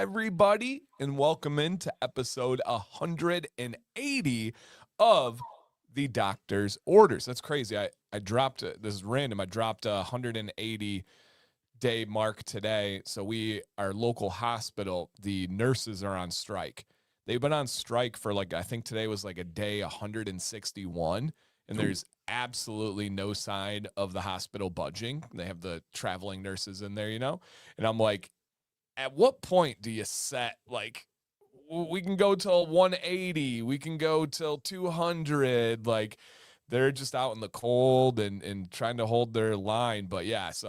everybody, and welcome into episode 180 of the Doctor's Orders. That's crazy. I dropped it. This is random. I dropped a 180 day mark today. So our local hospital, the nurses are on strike. They've been on strike for I think today was a day 161, and there's absolutely no sign of the hospital budging. They have the traveling nurses in there, and I'm like, at what point do you set we can go till 180, we can go till 200? They're just out in the cold and trying to hold their line. But yeah, so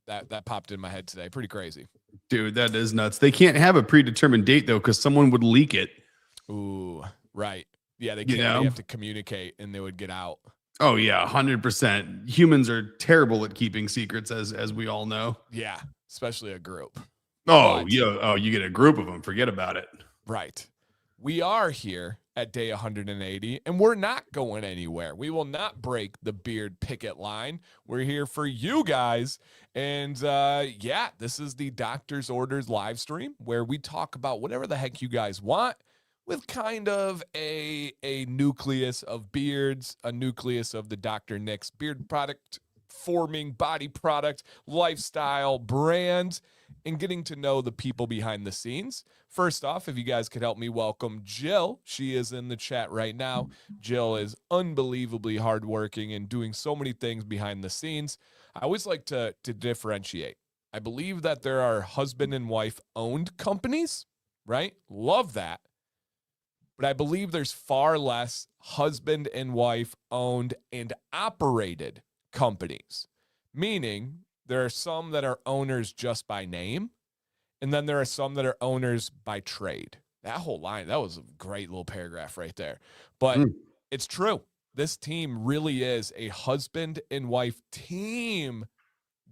that popped in my head today. Pretty crazy. Dude, that is nuts. They can't have a predetermined date though, because someone would leak it. Ooh, right. Yeah, they can't. They have to communicate and they would get out. Oh yeah, 100%. Humans are terrible at keeping secrets, as we all know. Yeah, especially a group. Oh, you get a group of them. Forget about it. Right. We are here at day 180, and we're not going anywhere. We will not break the beard picket line. We're here for you guys. And this is the Doctor's Orders live stream where we talk about whatever the heck you guys want with kind of a nucleus of beards, a nucleus of the Dr. Nick's beard product forming body product, lifestyle, brand, and getting to know the people behind the scenes. First off, if you guys could help me welcome Jill. She is in the chat right now. Jill is unbelievably hardworking and doing so many things behind the scenes. I always like to differentiate. I believe that there are husband and wife owned companies, right? Love that. But I believe there's far less husband and wife owned and operated companies, meaning there are some that are owners just by name, and then there are some that are owners by trade. That whole line, that was a great little paragraph right there. But it's true. This team really is a husband and wife team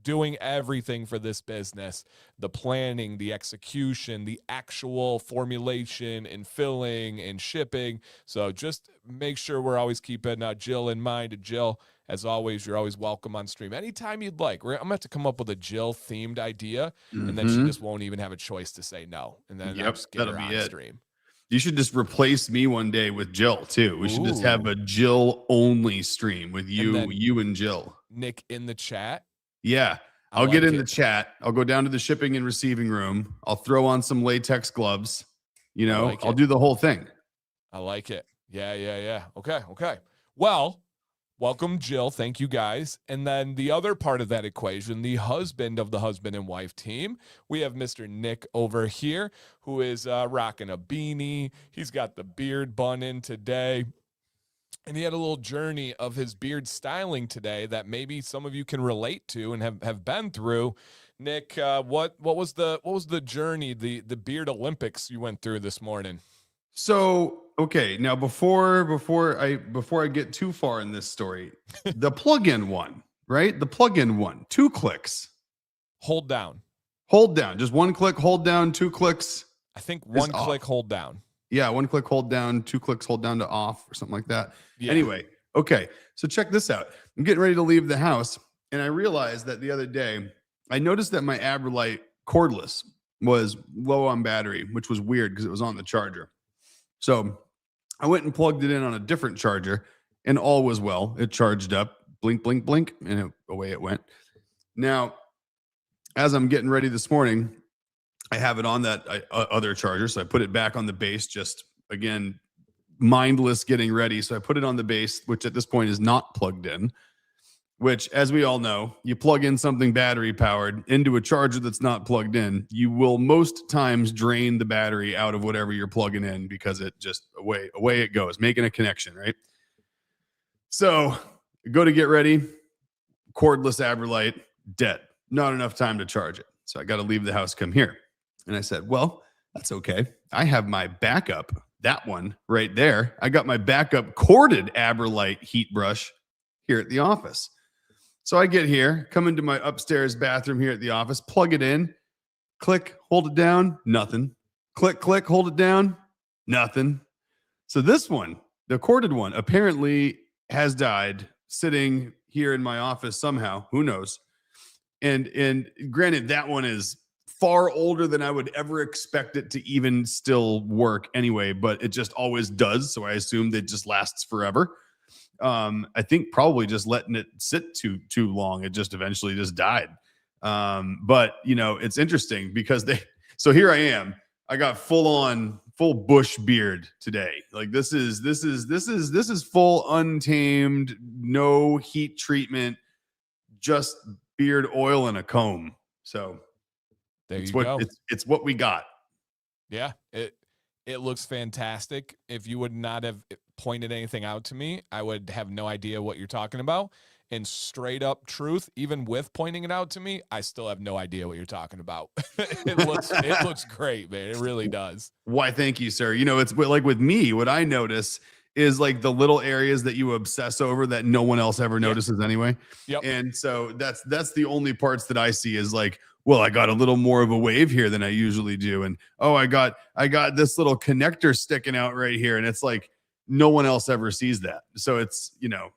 doing everything for this business, the planning, the execution, the actual formulation and filling and shipping. So just make sure we're always keeping Jill in mind. Jill, as always, you're always welcome on stream anytime you'd like. I'm going to have to come up with a Jill-themed idea, and then she just won't even have a choice to say no. And then I'll just get her on stream. You should just replace me one day with Jill, too. We should just have a Jill-only stream with you and Jill. Nick in the chat. Yeah, I'll get in the chat. I'll go down to the shipping and receiving room. I'll throw on some latex gloves. I'll do the whole thing. I like it. Yeah. Okay. Well, welcome, Jill. Thank you, guys. And then the other part of that equation, the husband of the husband and wife team, we have Mr. Nick over here, who is rocking a beanie. He's got the beard bun in today. And he had a little journey of his beard styling today that maybe some of you can relate to and have been through. Nick, what was the journey, the beard Olympics you went through this morning? So, okay, now before I get too far in this story, the plug-in one, right? The plug-in one, 2 clicks. Hold down. Just 1 click, hold down, 2 clicks. I think 1 click, hold down. Yeah, 1 click, hold down, 2 clicks, hold down to off or something like that. Yeah. Anyway, okay, so check this out. I'm getting ready to leave the house, and I realized that the other day, I noticed that my Abrolite cordless was low on battery, which was weird because it was on the charger. So I went and plugged it in on a different charger, and all was well. It charged up, blink, blink, blink, and away it went. Now, as I'm getting ready this morning, I have it on that other charger, so I put it back on the base, just, again, mindless getting ready. So I put it on the base, which at this point is not plugged in, which, as we all know, you plug in something battery-powered into a charger that's not plugged in, you will most times drain the battery out of whatever you're plugging in because it just, away it goes, making a connection, right? So go to get ready, cordless Abrolite, dead. Not enough time to charge it. So I got to leave the house, come here. And I said, well, that's okay. I have my backup, that one right there. I got my backup corded Abrolite heat brush here at the office. So I get here, come into my upstairs bathroom here at the office, plug it in, click, hold it down, nothing. Click, click, hold it down, nothing. So this one, the corded one, apparently has died sitting here in my office somehow. Who knows? And granted, that one is far older than I would ever expect it to even still work anyway, but it just always does. So I assumed it just lasts forever. I think probably just letting it sit too long, it just eventually just died. But it's interesting because so here I am. I got full bush beard today. Like this is full untamed, no heat treatment, just beard oil and a comb. So there you go. It's what we got. Yeah, it looks fantastic. If you would not have pointed anything out to me, I would have no idea what you're talking about. And straight up truth, even with pointing it out to me, I still have no idea what you're talking about. it looks great, man. It really does. Why, thank you, sir. It's like with me, what I notice is like the little areas that you obsess over that no one else ever notices anyway. Yep. And so that's the only parts that I see is like, well, I got a little more of a wave here than I usually do. And oh, I got this little connector sticking out right here. And it's like, no one else ever sees that. So it's,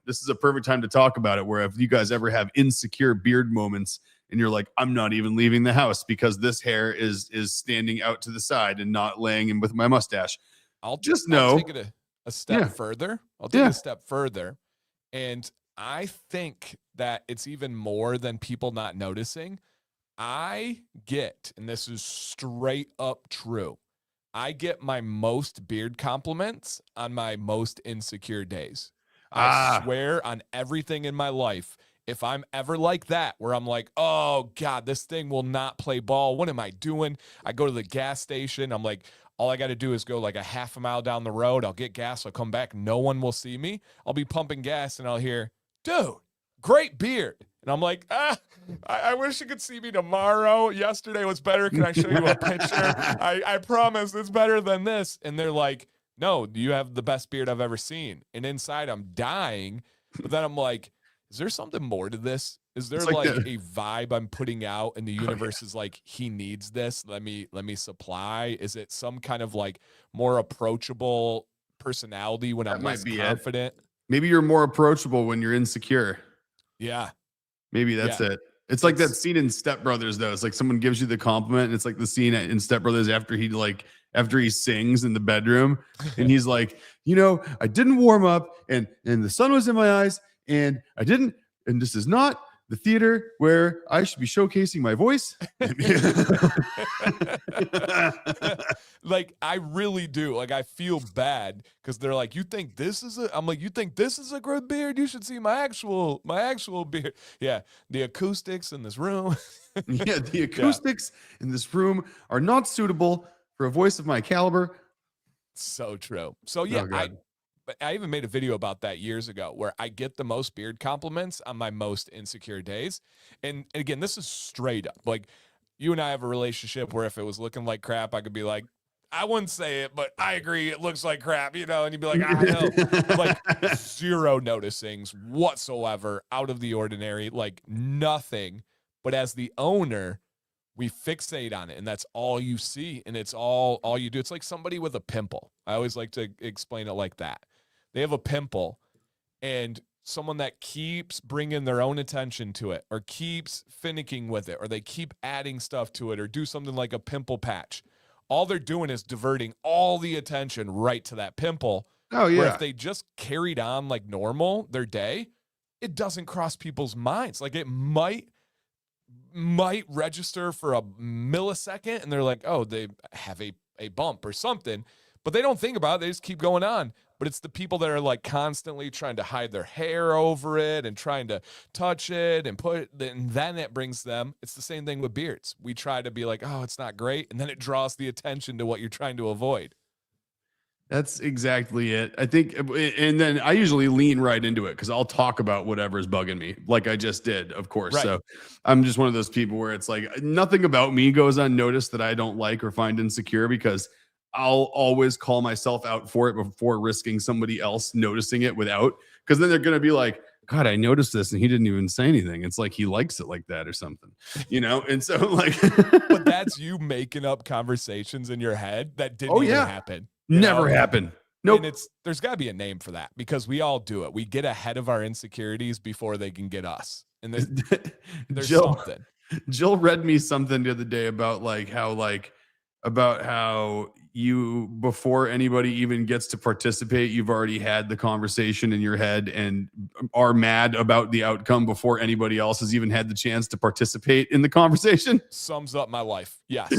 this is a perfect time to talk about it, where if you guys ever have insecure beard moments and you're like, I'm not even leaving the house because this hair is standing out to the side and not laying in with my mustache. I'll take it a step further. I'll take it a step further. And I think that it's even more than people not noticing. I get, and this is straight up true, I get my most beard compliments on my most insecure days. I swear on everything in my life, if I'm ever like that, where I'm like, oh God, this thing will not play ball. What am I doing? I go to the gas station. I'm like, all I got to do is go like a half a mile down the road. I'll get gas. I'll come back. No one will see me. I'll be pumping gas and I'll hear, dude, great beard. And I'm like, I wish you could see me tomorrow. Yesterday was better. Can I show you a picture? I promise it's better than this. And they're like, no, you have the best beard I've ever seen. And inside I'm dying. But then I'm like, is there something more to this? Is there like a vibe I'm putting out and the universe is like, he needs this. Let me supply. Is it some kind of like more approachable personality when I'm less confident? Maybe you're more approachable when you're insecure. Yeah. Maybe that's it. It's like that scene in Step Brothers, though. It's like someone gives you the compliment, and it's like the scene in Step Brothers after he sings in the bedroom, and he's like, I didn't warm up, and the sun was in my eyes, and I didn't, and this is not the theater where I should be showcasing my voice. Like, I really do. Like, I feel bad because they're like, you think this is I'm like, you think this is a good beard? You should see my actual beard. Yeah. The acoustics in this room. The acoustics in this room are not suitable for a voice of my caliber. So true. So yeah, I even made a video about that years ago where I get the most beard compliments on my most insecure days. And again, this is straight up. Like, you and I have a relationship where if it was looking like crap, I could be like, I wouldn't say it, but I agree. It looks like crap, and you'd be like, I know. Like, zero noticings whatsoever, out of the ordinary, like nothing. But as the owner, we fixate on it, and that's all you see, and it's all you do. It's like somebody with a pimple. I always like to explain it like that. They have a pimple, and someone that keeps bringing their own attention to it, or keeps finicking with it, or they keep adding stuff to it, or do something like a pimple patch. All they're doing is diverting all the attention right to that pimple. Oh, yeah. Where if they just carried on like normal their day, it doesn't cross people's minds. Like, it might register for a millisecond, and they're like, oh, they have a bump or something, but they don't think about it. They just keep going on. But it's the people that are like constantly trying to hide their hair over it and trying to touch it and and then it brings them. It's the same thing with beards. We try to be like, oh, it's not great. And then it draws the attention to what you're trying to avoid. That's exactly it. I think, and then I usually lean right into it because I'll talk about whatever's bugging me, like I just did, of course. Right. So I'm just one of those people where it's like nothing about me goes unnoticed that I don't like or find insecure, because I'll always call myself out for it before risking somebody else noticing it without, because then they're going to be like, God, I noticed this and he didn't even say anything. It's like he likes it like that or something, And so like, but that's you making up conversations in your head that didn't even happen. Never happened. Nope. And there's got to be a name for that, because we all do it. We get ahead of our insecurities before they can get us. And there's something. Jill read me something the other day about how you, before anybody even gets to participate, you've already had the conversation in your head and are mad about the outcome before anybody else has even had the chance to participate in the conversation. Sums up my life. Yes.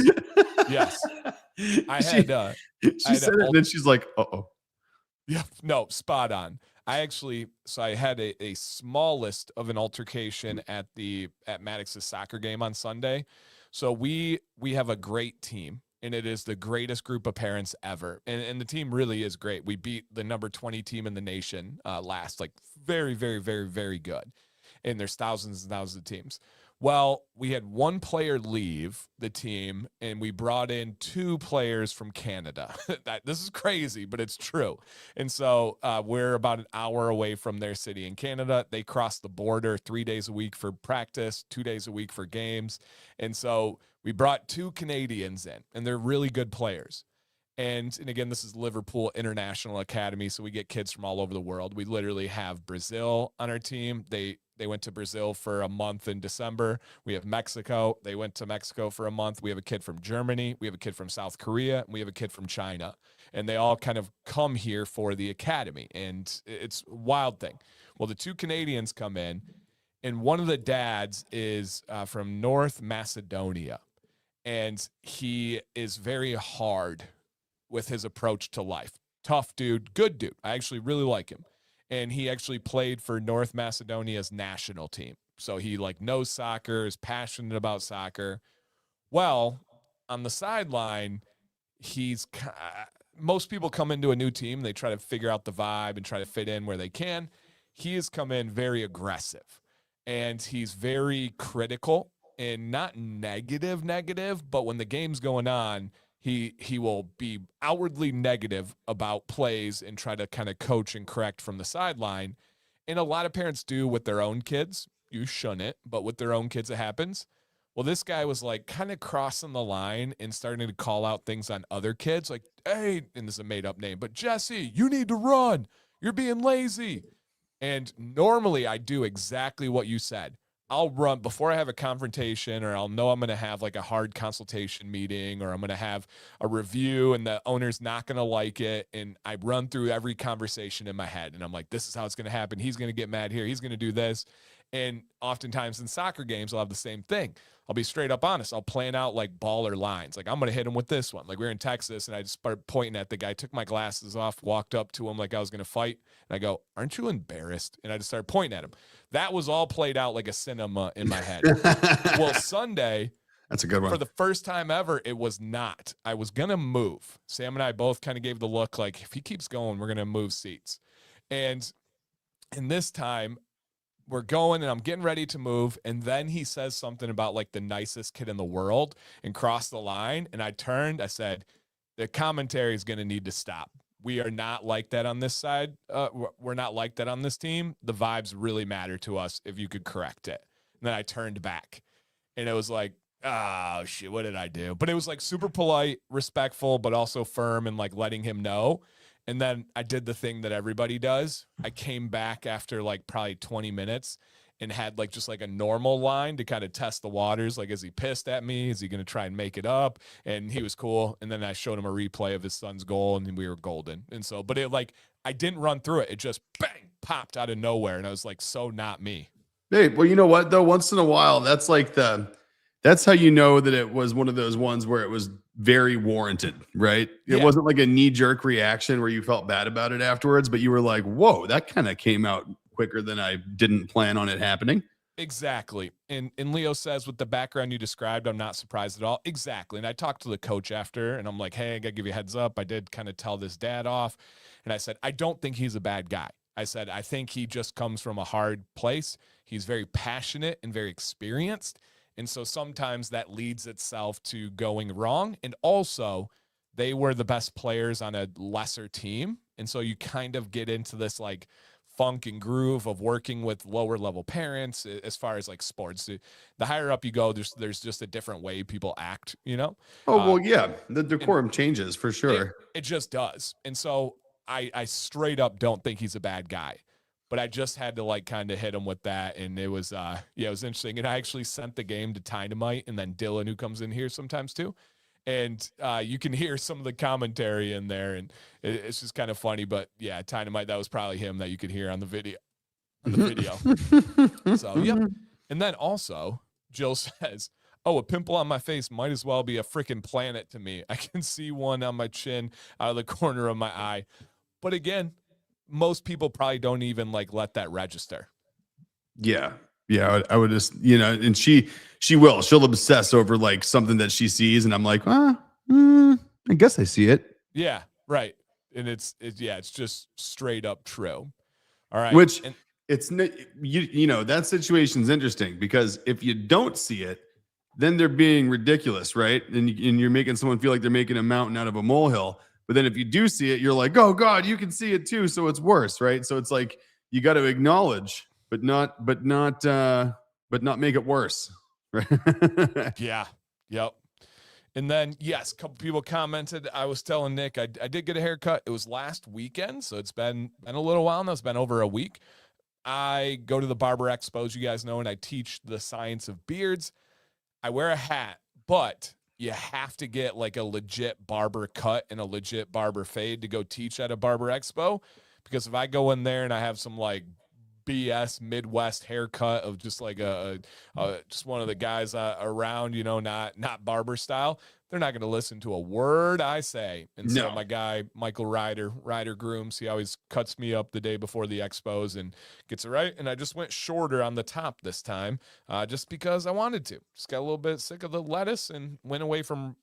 Yes. I she had I said had it and then she's like, uh-oh. Yeah, no, spot on. I had a small list of an altercation at Maddox's soccer game on Sunday. So we have a great team, and it is the greatest group of parents ever. And the team really is great. We beat the number 20 team in the nation last, like very, very, very, very good. And there's thousands and thousands of teams. Well, we had one player leave the team, and we brought in two players from Canada. This is crazy, but it's true. And so we're about an hour away from their city in Canada. They cross the border 3 days a week for practice, 2 days a week for games. And so we brought two Canadians in, and they're really good players. And again, this is Liverpool International Academy, so we get kids from all over the world. We literally have Brazil on our team. They went to Brazil for a month in December. We have Mexico. They went to Mexico for a month. We have a kid from Germany. We have a kid from South Korea. And we have a kid from China. And they all kind of come here for the academy. And it's a wild thing. Well, the two Canadians come in, and one of the dads is from North Macedonia. And he is very hard with his approach to life. Tough dude, good dude. I actually really like him. And he actually played for North Macedonia's national team. So he knows soccer, is passionate about soccer. Well, on the sideline, most people come into a new team, they try to figure out the vibe and try to fit in where they can. He has come in very aggressive, and he's very critical and not negative, but when the game's going on, he will be outwardly negative about plays and try to kind of coach and correct from the sideline. And a lot of parents do with their own kids. You shun it, but with their own kids, it happens. Well, this guy was kind of crossing the line and starting to call out things on other kids. Like, hey, and this is a made up name, but Jesse, you need to run. You're being lazy. And normally I do exactly what you said. I'll run before I have a confrontation, or I'll know I'm going to have a hard consultation meeting, or I'm going to have a review and the owner's not going to like it. And I run through every conversation in my head, and I'm like, this is how it's going to happen. He's going to get mad here. He's going to do this. And oftentimes in soccer games, I'll have the same thing. I'll be straight up honest. I'll plan out baller lines. I'm going to hit him with this one. We're in Texas, and I just started pointing at the guy, took my glasses off, walked up to him like I was going to fight. And I go, aren't you embarrassed? And I just started pointing at him. That was all played out like a cinema in my head. Well, Sunday, that's a good one. For the first time ever, it was not. I was going to move. Sam and I both kind of gave the look if he keeps going, we're going to move seats. And in this time, we're going, and I'm getting ready to move. And then he says something about the nicest kid in the world and crossed the line. And I turned, I said, the commentary is going to need to stop. We are not like that on this side. We're not like that on this team. The vibes really matter to us. If you could correct it. And then I turned back, and it was oh shit, what did I do? But it was super polite, respectful, but also firm, and letting him know. And then I did the thing that everybody does. I came back after probably 20 minutes and had just a normal line to kind of test the waters. Is he pissed at me? Is he going to try and make it up? And he was cool. And then I showed him a replay of his son's goal, and we were golden. And so, but it I didn't run through it. It just bang, popped out of nowhere. And I was so not me. Hey, well, you know what though? Once in a while, that's that's how you know that it was one of those ones where it was very warranted, right? It wasn't a knee-jerk reaction where you felt bad about it afterwards, but you were like, whoa, that kind of came out quicker than I didn't plan on it happening. Exactly. And Leo says, with the background you described, I'm not surprised at all. Exactly. And I talked to the coach after, and I'm like, hey, I got to give you a heads up. I did kind of tell this dad off. And I said, I don't think he's a bad guy. I said, I think he just comes from a hard place. He's very passionate and very experienced. And so sometimes that leads itself to going wrong. And also, they were the best players on a lesser team. And so you kind of get into this funk and groove of working with lower level parents as far as sports. The higher up you go, there's just a different way people act, Oh, well, yeah. The decorum changes for sure. It just does. And so I straight up don't think he's a bad guy. but I just had to like kind of hit him with that. And it was, it was interesting. And I actually sent the game to Dynamite and then Dylan, who comes in here sometimes too. And you can hear some of the commentary in there, and it's just kind of funny. But yeah, Dynamite, that was probably him that you could hear on the video. So, yep. And then also, Jill says, oh, a pimple on my face might as well be a freaking planet to me. I can see one on my chin out of the corner of my eye. But again, most people probably don't even like let that register. Yeah. I would just, and she'll obsess over like something that she sees. And I'm like, I guess I see it. Yeah. Right. And it's just straight up true. All right. Which that situation's interesting because if you don't see it, then they're being ridiculous, right? And you're making someone feel like they're making a mountain out of a molehill. But then if you do see it, you're like, oh God, you can see it too. So it's worse, right? So it's like you got to acknowledge, but not make it worse. Right? Yeah. Yep. And then, yes, a couple people commented. I was telling Nick, I did get a haircut. It was last weekend, so it's been a little while now. It's been over a week. I go to the barber expos, you guys know, and I teach the science of beards. I wear a hat, but you have to get like a legit barber cut and a legit barber fade to go teach at a barber expo. Because if I go in there and I have some like BS Midwest haircut of just like just one of the guys around, not barber style, they're not going to listen to a word I say. And so my guy, Michael Ryder Grooms, he always cuts me up the day before the expos and gets it right. And I just went shorter on the top this time, just because I wanted to. Just got a little bit sick of the lettuce and went away from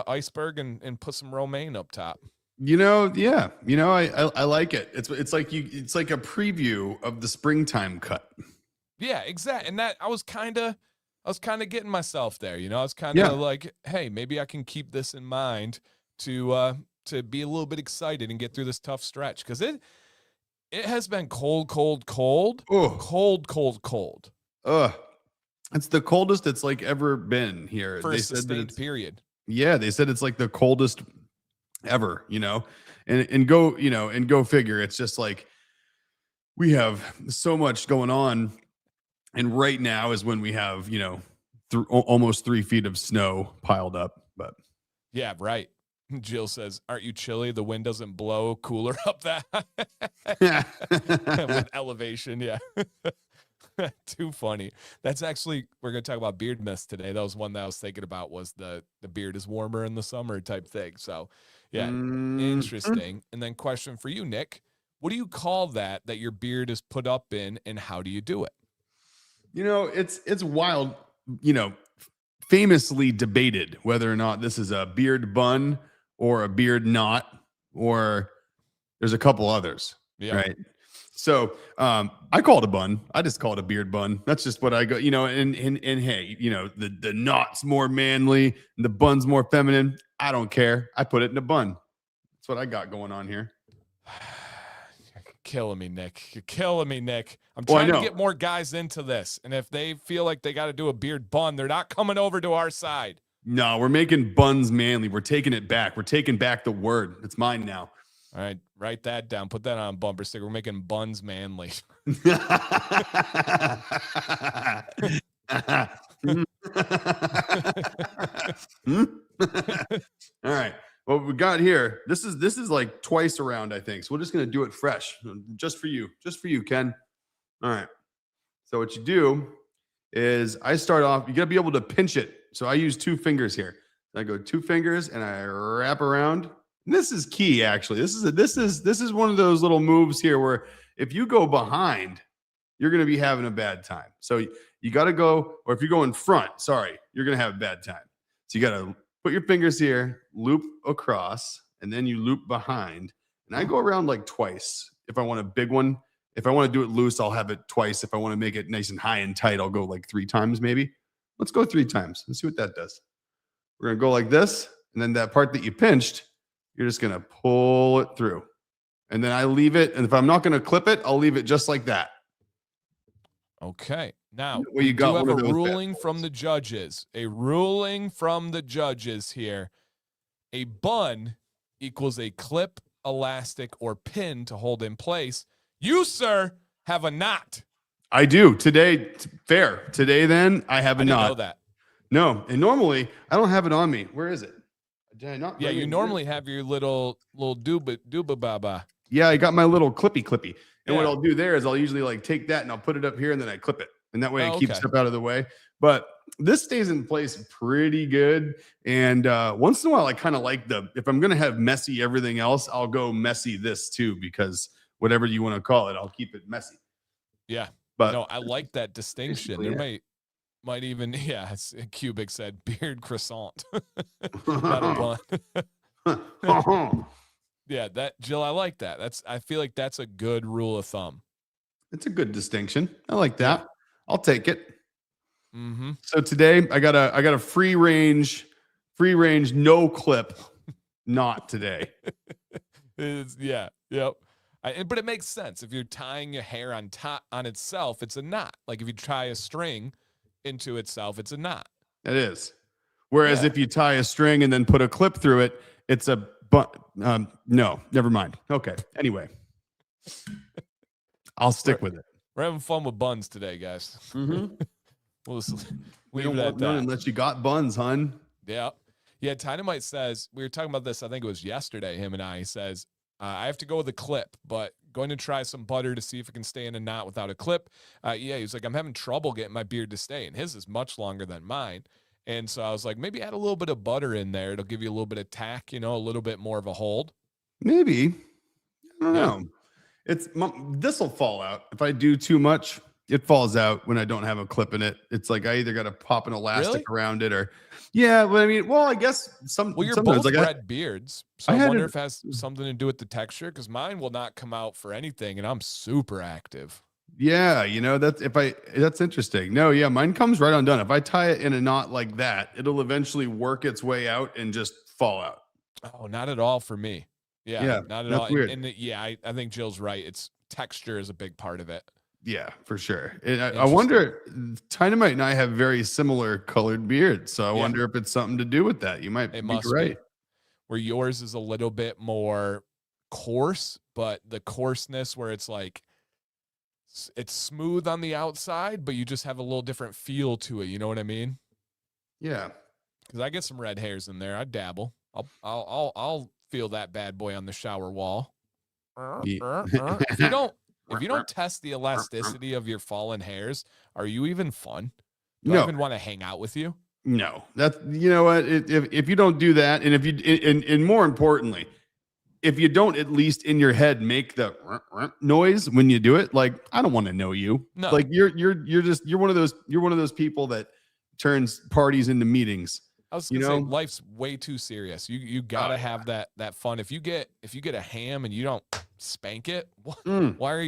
iceberg and put some romaine up top. I like it. It's like a preview of the springtime cut. Yeah, exactly. And that I was kind of getting myself there. I was kind of like, hey, maybe I can keep this in mind to be a little bit excited and get through this tough stretch, because it has been cold. Oh. Cold. It's the coldest it's like ever been here. For a sustained period. Yeah, they said it's like the coldest ever, and go figure. It's just like we have so much going on, and right now is when we have almost 3 feet of snow piled up. But yeah, right. Jill says, aren't you chilly? The wind doesn't blow cooler up that with elevation. Yeah. Too funny. That's actually, we're going to talk about beard mist today. That was one that I was thinking about, was the beard is warmer in the summer type thing. So yeah, interesting. And then question for you, Nick, what do you call that your beard is put up in, and how do you do it? It's wild, famously debated whether or not this is a beard bun or a beard knot, or there's a couple others. Yeah. Right. So I call it a bun. I just call it a beard bun. That's just what I go, and hey, the knot's more manly and the bun's more feminine. I don't care. I put it in a bun. That's what I got going on here. You're killing me, Nick. I'm trying to get more guys into this. And if they feel like they got to do a beard bun, they're not coming over to our side. No, we're making buns manly. We're taking it back. We're taking back the word. It's mine now. All right, write that down. Put that on a bumper sticker. We're making buns manly. All right. What we got here, this is like twice around, I think. So we're just going to do it fresh, just for you, Ken. All right. So what you do is I start off, you got to be able to pinch it. So I use 2 fingers here. I go 2 fingers and I wrap around. And this is key, actually. This is one of those little moves here where if you go behind, you're going to be having a bad time. So you got to go, or if you go in front, you're going to have a bad time. So you got to put your fingers here, loop across, and then you loop behind. And I go around like twice. If I want a big one, if I want to do it loose, I'll have it twice. If I want to make it nice and high and tight, I'll go like 3 times maybe. Let's go 3 times. Let's see what that does. We're going to go like this. And then that part that you pinched, you're just going to pull it through. And then I leave it. And if I'm not going to clip it, I'll leave it just like that. Okay. Now, we do have a ruling from the judges. A ruling from the judges here. A bun equals a clip, elastic, or pin to hold in place. You, sir, have a knot. I do today. Fair today. Then I have a I didn't knot. know that. No, and normally I don't have it on me. Where is it? Did I not? Yeah, bring you it? normally have your little dooba baba. Yeah, I got my little clippy. And what Yeah. I'll do there is I'll usually like take that and I'll put it up here and then I clip it. And that way it keeps Okay. stuff out of the way. But this stays in place pretty good. And once in a while, I kind of like if I'm going to have messy everything else, I'll go messy this too, because whatever you want to call it, I'll keep it messy. Yeah. But no, I like that distinction. There yeah. might even, yeah, Cubic said beard croissant. Not a bun. Yeah, Jill, I like that. I feel like that's a good rule of thumb. It's a good distinction. I like that. Yeah. I'll take it. Mm-hmm. So today I got a free range, no clip. Not today. Yeah. Yep. But it makes sense. If you're tying your hair on itself, it's a knot. Like if you tie a string into itself, it's a knot. It is. Whereas if you tie a string and then put a clip through it, it's a no, never mind. Okay. Anyway, I'll stick with it. We're having fun with buns today, guys. Mm-hmm. We'll just we don't want none unless you got buns, hun. Yeah. Yeah. Dynamite says, we were talking about this, I think it was yesterday, him and I. He says, I have to go with a clip, but going to try some butter to see if it can stay in a knot without a clip. Yeah, he's like, I'm having trouble getting my beard to stay, and his is much longer than mine. And so I was like, maybe add a little bit of butter in there. It'll give you a little bit of tack, a little bit more of a hold. Maybe. I don't know. This will fall out. If I do too much, it falls out when I don't have a clip in it. It's like I either got to pop an elastic around it or, yeah. But I mean, I guess you're both red beards. So I wonder if it has something to do with the texture, because mine will not come out for anything, and I'm super active. Yeah, that's interesting. No, yeah, mine comes right undone. If I tie it in a knot like that, it'll eventually work its way out and just fall out. Oh, not at all for me. Yeah, not at all. Weird. And I think Jill's right. It's texture is a big part of it. Yeah, for sure. And I wonder, Dynamite and I have very similar colored beards, so I wonder if it's something to do with that. You might be right. Where yours is a little bit more coarse, but the coarseness where it's like it's smooth on the outside, but you just have a little different feel to it. You know what I mean? Yeah. Because I get some red hairs in there. I dabble. I'll feel that bad boy on the shower wall. If you don't test the elasticity of your fallen hairs, are you even fun? Do I even want to hang out with you? No. That's, you know what? If you don't do that, and if you and more importantly, if you don't at least in your head make the noise when you do it, like, I don't want to know you. No. Like you're one of those people that turns parties into meetings. I was gonna say, life's way too serious. You gotta have that fun. If you get a ham and you don't spank it,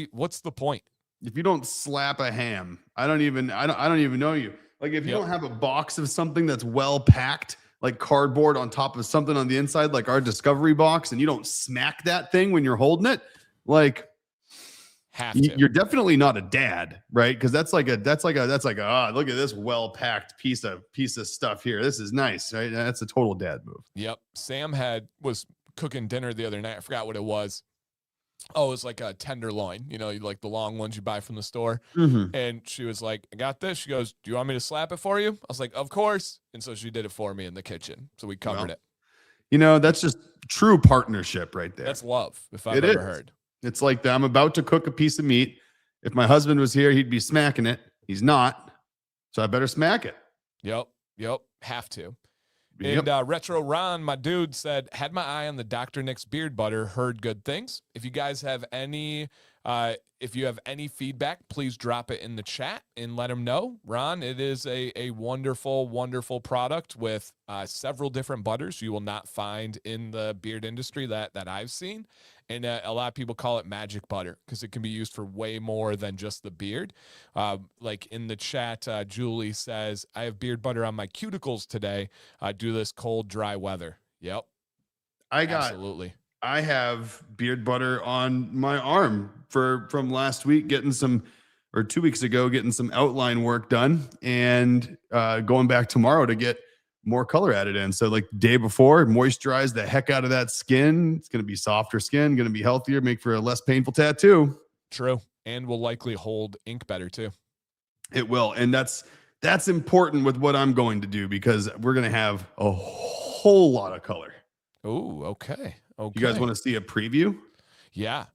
what's the point? If you don't slap a ham, I don't even know you. Like if you don't have a box of something that's well packed, like cardboard on top of something on the inside, like our Discovery box, and you don't smack that thing when you're holding it, like you're definitely not a dad, right? Because that's like look at this well packed piece of stuff here. This is nice, right? That's a total dad move. Yep. Sam was cooking dinner the other night. I forgot what it was. Oh, it was like a tenderloin, like the long ones you buy from the store. Mm-hmm. And she was like, I got this. She goes, do you want me to slap it for you? I was like, of course. And so she did it for me in the kitchen. So we covered it. That's just true partnership right there. That's love, if I've ever heard. It's like I'm about to cook a piece of meat. If my husband was here, he'd be smacking it. He's not. So I better smack it. Yep. Have to. And Retro Ron, my dude, said, had my eye on the Dr. Nick's beard butter, heard good things. If you guys have any feedback, please drop it in the chat and let him know. Ron, it is a wonderful, wonderful product with several different butters you will not find in the beard industry that I've seen. And a lot of people call it magic butter because it can be used for way more than just the beard. Like in the chat, Julie says, I have beard butter on my cuticles today due to this cold, dry weather. Yep. Absolutely. I have beard butter on my arm from last week, 2 weeks ago, getting some outline work done and going back tomorrow to get more color added in. So like the day before, moisturize the heck out of that skin. It's going to be softer skin, going to be healthier, make for a less painful tattoo. True. and will likely hold ink better too. It will. And that's important with what I'm going to do, because we're going to have a whole lot of color. Oh, okay. Okay. You guys want to see a preview? Yeah.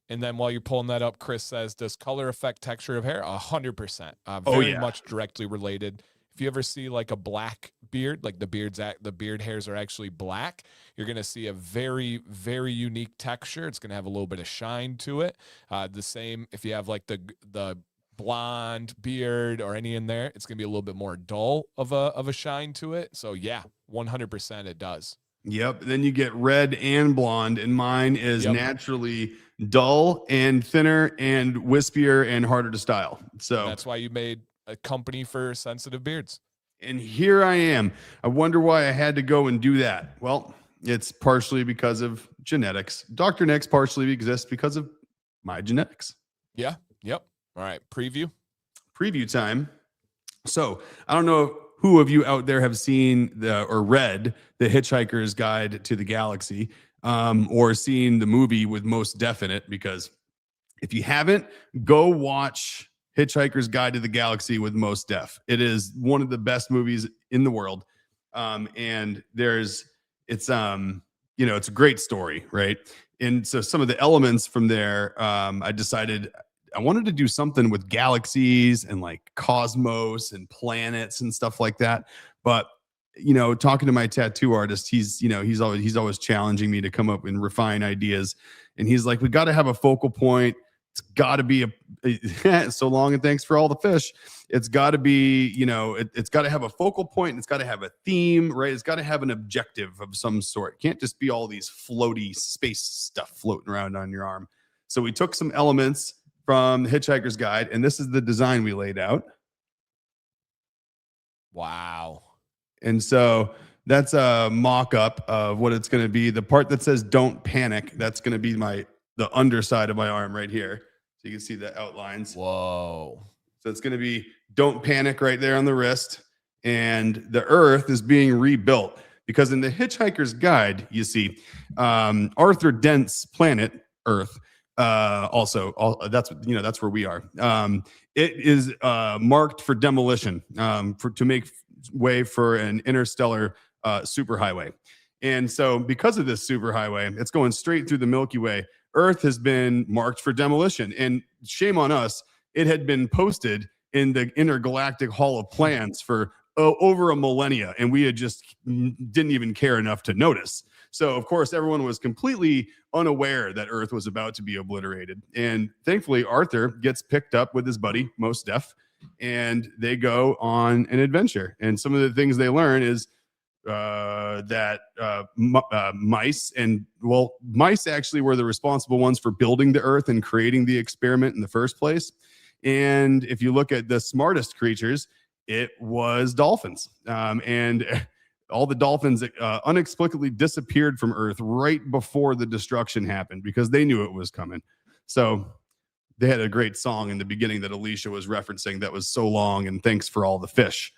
And then while you're pulling that up, Chris says, does color affect texture of hair? 100%. Oh, Very yeah. much directly related. If you ever see like a black beard, like the beard hairs are actually black, you're going to see a very, very unique texture. It's going to have a little bit of shine to it. The same if you have like the blonde beard or any in there, it's going to be a little bit more dull of a shine to it. So yeah, 100% it does. Yep. Then you get red and blonde, and mine is Yep. naturally dull and thinner and wispier and harder to style. So That's why you made a company for sensitive beards. And here I am. I wonder why I had to go and do that. Well, it's partially because of genetics. Dr. Nick's partially exists because of my genetics. Yeah. Yep. All right. Preview time. So I don't know who of you out there have seen or read The Hitchhiker's Guide to the Galaxy, or seen the movie with Most Def in it, because if you haven't, go watch Hitchhiker's Guide to the Galaxy with Most Def. It is one of the best movies in the world. And it's a great story, right? And so some of the elements from there, I decided I wanted to do something with galaxies and like cosmos and planets and stuff like that. But talking to my tattoo artist, he's always challenging me to come up and refine ideas. And he's like, we got to have a focal point. It's got to be so long and thanks for all the fish. It's got to be, it's got to have a focal point. And it's got to have a theme, right? It's got to have an objective of some sort. It can't just be all these floaty space stuff floating around on your arm. So we took some elements from The Hitchhiker's Guide, and this is the design we laid out. Wow. And so that's a mock-up of what it's going to be. The part that says "Don't panic," that's going to be the underside of my arm right here. So you can see the outlines. Whoa. So it's going to be "Don't panic" right there on the wrist. And the Earth is being rebuilt, because in The Hitchhiker's Guide, you see Arthur Dent's planet, Earth, that's where we are. It is marked for demolition, to make way for an interstellar superhighway. And so because of this superhighway, it's going straight through the Milky Way. Earth has been marked for demolition, and shame on us, it had been posted in the Intergalactic Hall of Plans for over a millennia, and we had just didn't even care enough to notice. So, of course, everyone was completely unaware that Earth was about to be obliterated. And thankfully, Arthur gets picked up with his buddy, Most Def, and they go on an adventure. And some of the things they learn is mice actually were the responsible ones for building the Earth and creating the experiment in the first place. And if you look at the smartest creatures, it was dolphins. And all the dolphins inexplicably disappeared from Earth right before the destruction happened, because they knew it was coming. So they had a great song in the beginning that Alicia was referencing that was so long, and thanks for all the fish.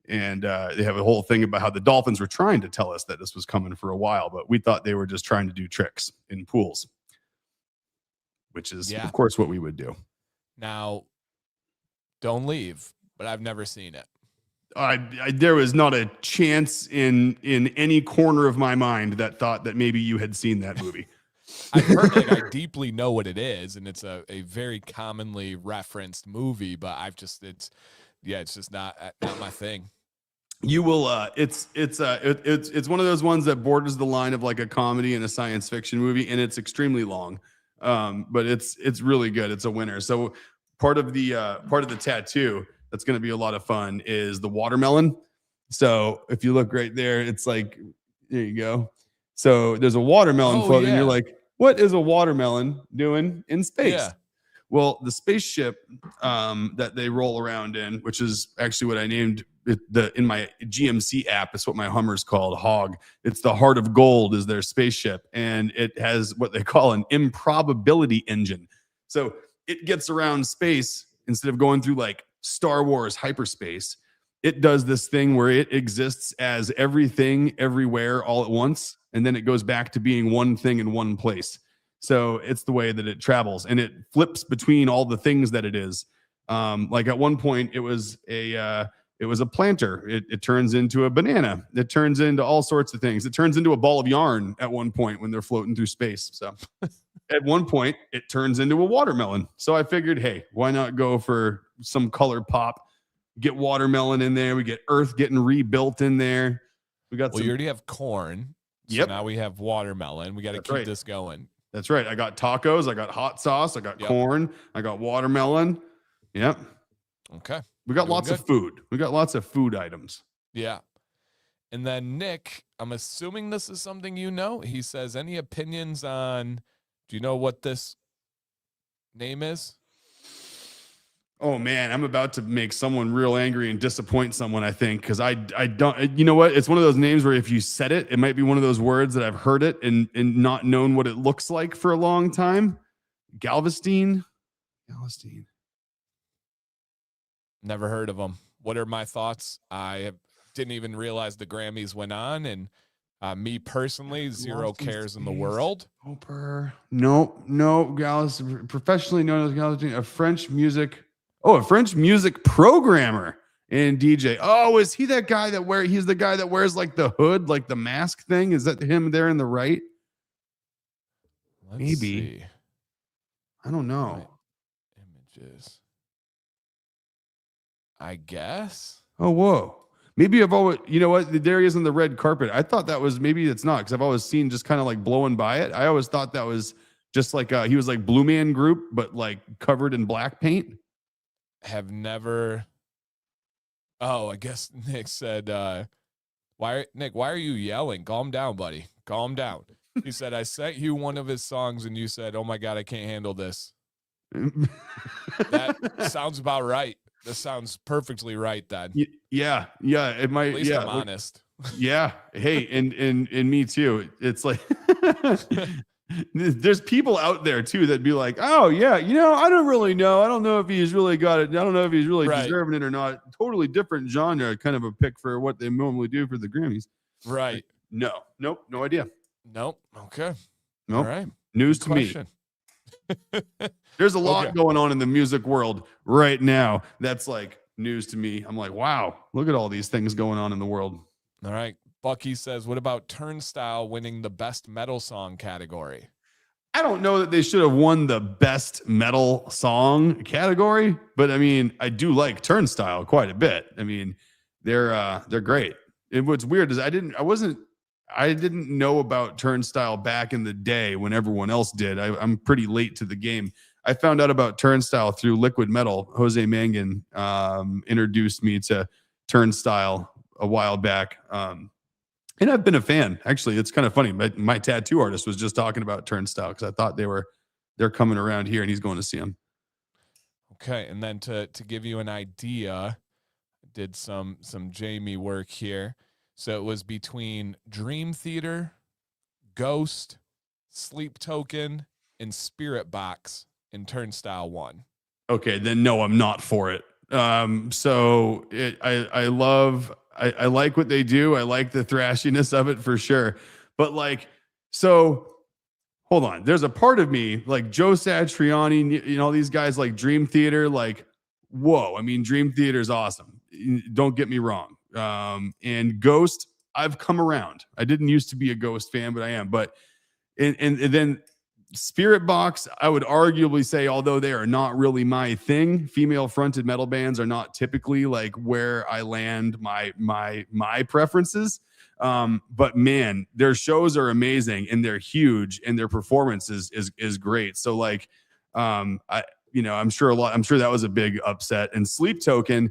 And they have a whole thing about how the dolphins were trying to tell us that this was coming for a while, but we thought they were just trying to do tricks in pools, which is, of course, what we would do. Now, don't leave, but I've never seen it. There was not a chance in any corner of my mind that thought that maybe you had seen that movie. I've heard it. I deeply know what it is, and it's a very commonly referenced movie, but it's just not my thing. You will it's one of those ones that borders the line of like a comedy and a science fiction movie, and it's extremely long. But it's really good. It's a winner. So part of the tattoo that's going to be a lot of fun is the watermelon. So if you look right there, it's like, there you go. So there's a watermelon floating, and you're like, what is a watermelon doing in space? Yeah. Well, the spaceship that they roll around in, which is actually what I named it, in my GMC app, it's what my Hummer's called, Hog. It's the Heart of Gold is their spaceship, and it has what they call an improbability engine. So it gets around space instead of going through like Star Wars hyperspace. It does this thing where it exists as everything everywhere all at once, and then it goes back to being one thing in one place. So it's the way that it travels, and it flips between all the things that it is. Like at one point, it was a planter. It turns into a banana. It turns into all sorts of things. It turns into a ball of yarn at one point when they're floating through space. So at one point, it turns into a watermelon. So I figured, hey, why not go for some color pop? Get watermelon in there. We get Earth getting rebuilt in there. We got. Well, you already have corn. So now we have watermelon. We got to keep this going. That's right. I got tacos. I got hot sauce. I got corn. I got watermelon. Yep. Okay. We got lots of food. We got lots of food items. Yeah. And then Nick, I'm assuming this is something you know. He says, any opinions on, do you know what this name is? Oh man, I'm about to make someone real angry and disappoint someone, I think, because I don't, you know what? It's one of those names where if you said it, it might be one of those words that I've heard it and not known what it looks like for a long time. Galveston. Never heard of them. What are my thoughts? I didn't even realize the Grammys went on, and me personally, zero cares in the world. No, Galveston, professionally known as Galveston, a French music programmer and DJ. Oh, is he that guy he's the guy that wears like the hood, like the mask thing? Is that him there in the right? Let's see. I don't know. Images. I guess. Oh, whoa. Maybe I've always, you know what? There he is on the red carpet. I thought that was, maybe it's not, because I've always seen just kind of like blowing by it. I always thought that was just like, he was like Blue Man Group, but like covered in black paint. Have never. Oh, I guess Nick said, why are you yelling? Calm down, buddy. Calm down. He said, I sent you one of his songs and you said, oh my God, I can't handle this. That sounds about right. This sounds perfectly right then. Yeah. It might. At least I'm honest. Yeah. Hey, and me too. It's like there's people out there too that'd be like, oh yeah, I don't really know. I don't know if he's really got it. I don't know if he's really deserving it or not. Totally different genre, kind of a pick for what they normally do for the Grammys. Right. Like, nope, no idea. Nope. Okay. Nope. All right. News to me. There's a lot going on in the music world right now. That's like news to me. I'm like, wow, look at all these things going on in the world. All right. Bucky says, what about Turnstile winning the best metal song category? I don't know that they should have won the best metal song category, but I mean, I do like Turnstile quite a bit. I mean, they're great. And what's weird is I didn't know about Turnstile back in the day when everyone else did. I'm pretty late to the game. I found out about Turnstile through Liquid Metal. Jose Mangan introduced me to Turnstile a while back. And I've been a fan. Actually, it's kind of funny. My tattoo artist was just talking about Turnstile because I thought they're coming around here and he's going to see them. Okay. And then to give you an idea, I did some Jamie work here. So it was between Dream Theater, Ghost, Sleep Token, and Spirit Box in Turnstile 1. Okay, then no, I'm not for it. So I like what they do. I like the thrashiness of it for sure. But like, so hold on. There's a part of me like Joe Satriani, these guys like Dream Theater, like, whoa. I mean, Dream Theater is awesome. Don't get me wrong. And Ghost, I've come around. I didn't used to be a Ghost fan, but I am. But and then Spirit Box, I would arguably say, although they are not really my thing, female fronted metal bands are not typically like where I land my preferences. But man, their shows are amazing and they're huge and their performances is great. So like, I'm sure that was a big upset. And Sleep Token,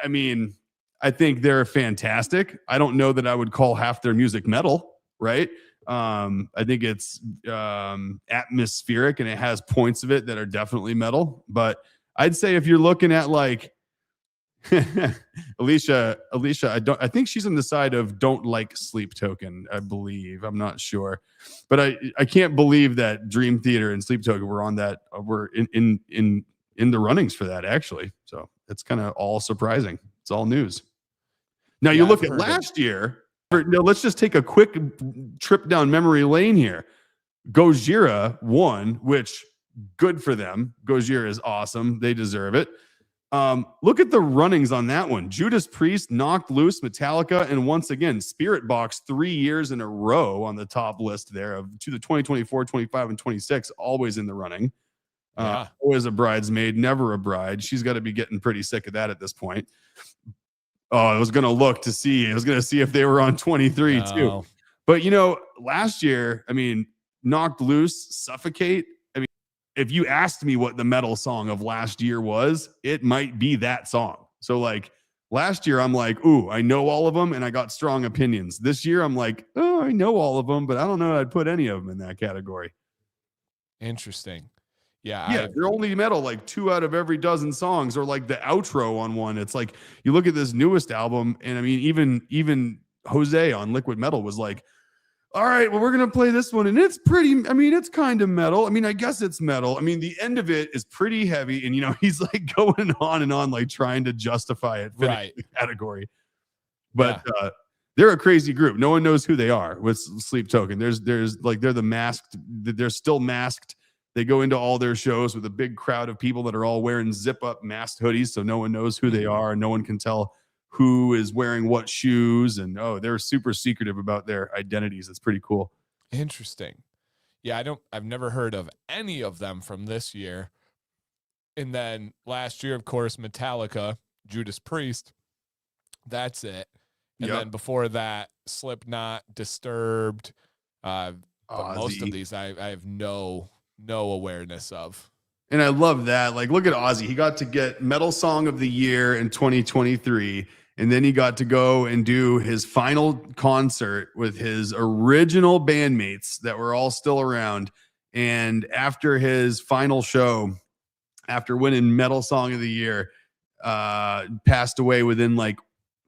I mean, I think they're fantastic. I don't know that I would call half their music metal, right? I think it's atmospheric and it has points of it that are definitely metal. But I'd say if you're looking at like Alicia, I think she's on the side of don't like Sleep Token, I believe. I'm not sure. But I can't believe that Dream Theater and Sleep Token were in the runnings for that, actually. So it's kind of all surprising. It's all news. Now you look at last year. Let's just take a quick trip down memory lane here. Gojira won, which good for them. Gojira is awesome. They deserve it. Look at the runnings on that one. Judas Priest, Knocked Loose, Metallica, and once again, Spirit Box 3 years in a row on the top list there of to the 2024, 25, and 26, always in the running. Always a bridesmaid, never a bride. She's got to be getting pretty sick of that at this point. Oh, I was going to look to see. I was going to see if they were on 23 too. But, last year, I mean, Knocked Loose, Suffocate. I mean, if you asked me what the metal song of last year was, it might be that song. So, like, last year, I'm like, ooh, I know all of them and I got strong opinions. This year, I'm like, oh, I know all of them, but I don't know I'd put any of them in that category. Interesting. Yeah, they're only metal like 2 out of every dozen songs, or like the outro on one. It's like you look at this newest album, and I mean, even Jose on Liquid Metal was like, all right, well, we're gonna play this one, and it's pretty. I mean, it's kind of metal. I mean, I guess it's metal. I mean, the end of it is pretty heavy, and he's like going on and on, like trying to justify it, right? The category, but they're a crazy group. No one knows who they are with Sleep Token. There's like they're the masked. They're still masked. They go into all their shows with a big crowd of people that are all wearing zip-up masked hoodies, so no one knows who they are. No one can tell who is wearing what shoes, and they're super secretive about their identities. It's pretty cool. Interesting. Yeah, I've never heard of any of them from this year. And then last year, of course, Metallica, Judas Priest. That's it. And then before that, Slipknot, Disturbed. But most of these I have no awareness of. And I love that. Like, look at Ozzy. He got to get Metal Song of the Year in 2023. And then he got to go and do his final concert with his original bandmates that were all still around. And after his final show, after winning Metal Song of the Year, passed away within like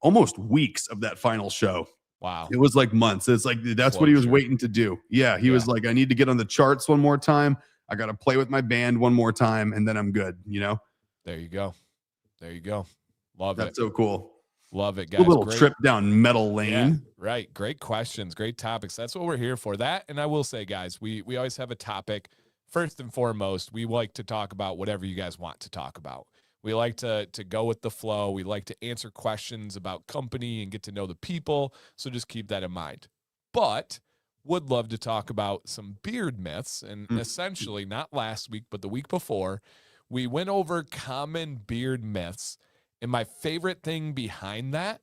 almost weeks of that final show. Wow. It was like months. It's like, that's what he was waiting to do. Yeah. He was like, I need to get on the charts one more time. I got to play with my band one more time, and then I'm good. There you go. Love it. That's so cool. Love it, guys. A little trip down metal lane. Yeah, right. Great questions. Great topics. That's what we're here for. That, and I will say, guys, we always have a topic. First and foremost, we like to talk about whatever you guys want to talk about. We like to go with the flow. We like to answer questions about company and get to know the people. So just keep that in mind. But would love to talk about some beard myths. And essentially, not last week, but the week before, we went over common beard myths. And my favorite thing behind that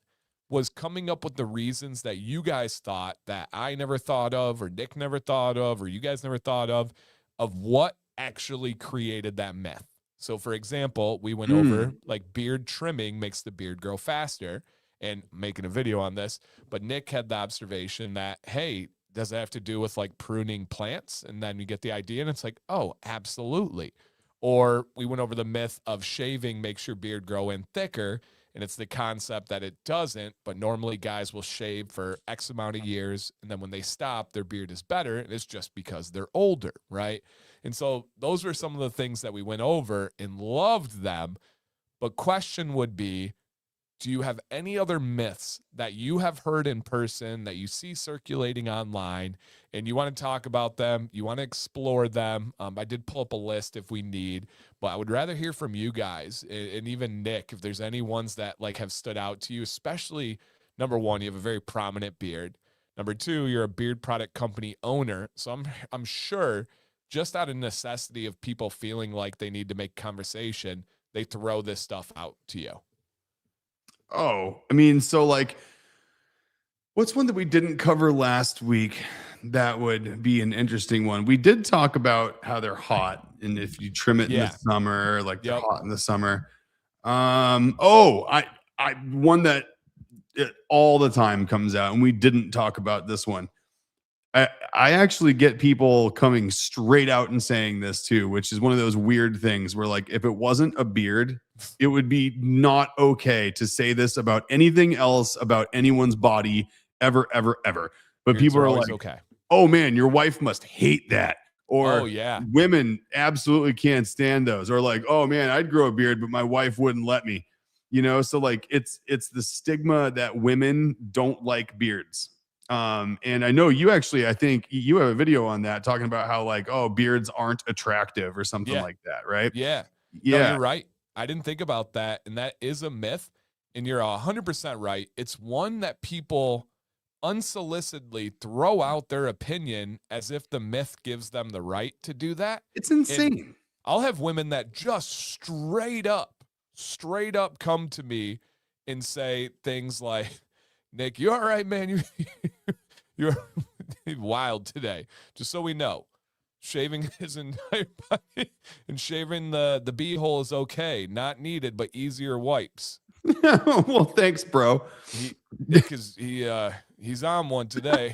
was coming up with the reasons that you guys thought that I never thought of, or Nick never thought of, or you guys never thought of what actually created that myth. So, for example, we went over like beard trimming makes the beard grow faster, and making a video on this. But Nick had the observation that, hey, does it have to do with like pruning plants? And then you get the idea, and it's like, oh, absolutely. Or we went over the myth of shaving makes your beard grow in thicker, and it's the concept that it doesn't, but normally guys will shave for X amount of years, and then when they stop, their beard is better, and it's just because they're older, right? And so those were some of the things that we went over and loved them. But question would be, do you have any other myths that you have heard in person that you see circulating online and you want to talk about them? You want to explore them? I did pull up a list if we need, but I would rather hear from you guys and even Nick, if there's any ones that like have stood out to you, especially number one, you have a very prominent beard. Number two, you're a beard product company owner. So I'm sure just out of necessity of people feeling like they need to make conversation, they throw this stuff out to you. Oh, I mean, so like, what's one that we didn't cover last week? That would be an interesting one. We did talk about how they're hot, and if you trim it in the summer, like they're hot in the summer. I one that all the time comes out, and we didn't talk about this one. I actually get people coming straight out and saying this too, which is one of those weird things where like, if it wasn't a beard, it would be not okay to say this about anything else about anyone's body ever, ever, ever. But Beards people are always like, okay. Oh man, your wife must hate that. Or oh, yeah, women absolutely can't stand those. Or like, oh man, I'd grow a beard, but my wife wouldn't let me. So like it's the stigma that women don't like beards. And I know you actually, I think you have a video on that talking about how like, oh, beards aren't attractive or something Yeah. like that, right? Yeah. No, Yeah. you're right. I didn't think about that. And that is a myth. And you're 100% right. It's one that people unsolicitedly throw out their opinion as if the myth gives them the right to do that. It's And insane. I'll have women that just straight up come to me and say things like, Nick, you all right, man? You're wild today. Just so we know, shaving his entire body and shaving the bee-hole is okay. Not needed, but easier wipes. Well, thanks, bro. Because he's on one today.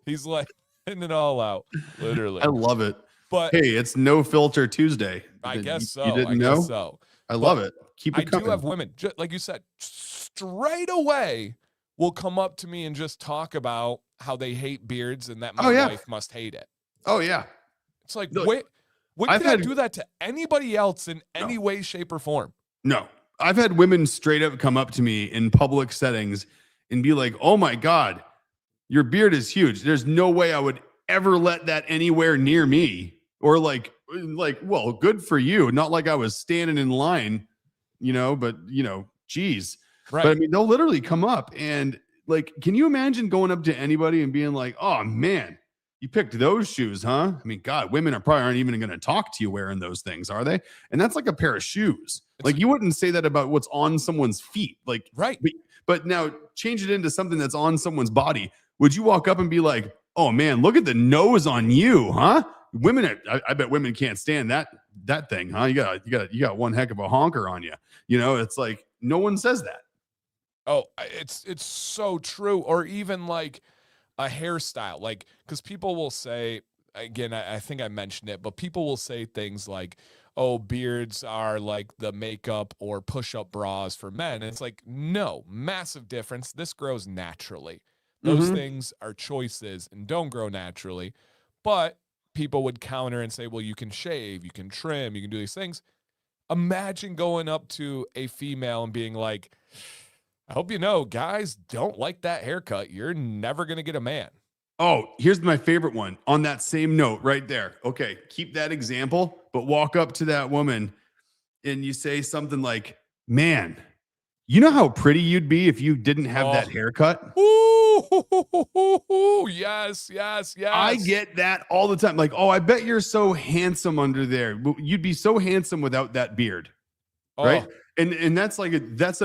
he's like hitting it all out, literally. I love it. But hey, it's No Filter Tuesday. I guess so. You didn't guess know? so. I love it. Keep it I coming. do have women, just like you said, straight away will come up to me and just talk about how they hate beards and that my wife must hate it. Oh yeah. It's like, Look, wait, when can I do that to anybody else in any way, shape, or form? No. I've had women straight up come up to me in public settings and be like, oh my God, your beard is huge. There's no way I would ever let that anywhere near me. Or like, well, good for you. Not like I was standing in line, but geez. Right. But I mean, they'll literally come up and like, can you imagine going up to anybody and being like, oh man, you picked those shoes, huh? I mean, God, women aren't even going to talk to you wearing those things, are they? And that's like a pair of shoes. Like you wouldn't say that about what's on someone's feet. Like, right. But now change it into something that's on someone's body. Would you walk up and be like, oh man, look at the nose on you, huh? Women, I bet women can't stand that thing, huh? You got one heck of a honker on you. It's like no one says that. Oh, it's so true. Or even like a hairstyle, like, because people will say, again, I think I mentioned it, but people will say things like, oh, beards are like the makeup or push-up bras for men. And it's like, no, massive difference. This grows naturally. Those things are choices and don't grow naturally. But people would counter and say, well, you can shave, you can trim, you can do these things. Imagine going up to a female and being like, I hope you know, guys don't like that haircut. You're never going to get a man. Oh, here's my favorite one on that same note right there. Okay, keep that example, but walk up to that woman and you say something like, man, you know how pretty you'd be if you didn't have that haircut? Ooh, yes. I get that all the time. Like, oh, I bet you're so handsome under there. You'd be so handsome without that beard. Right. And that's like that's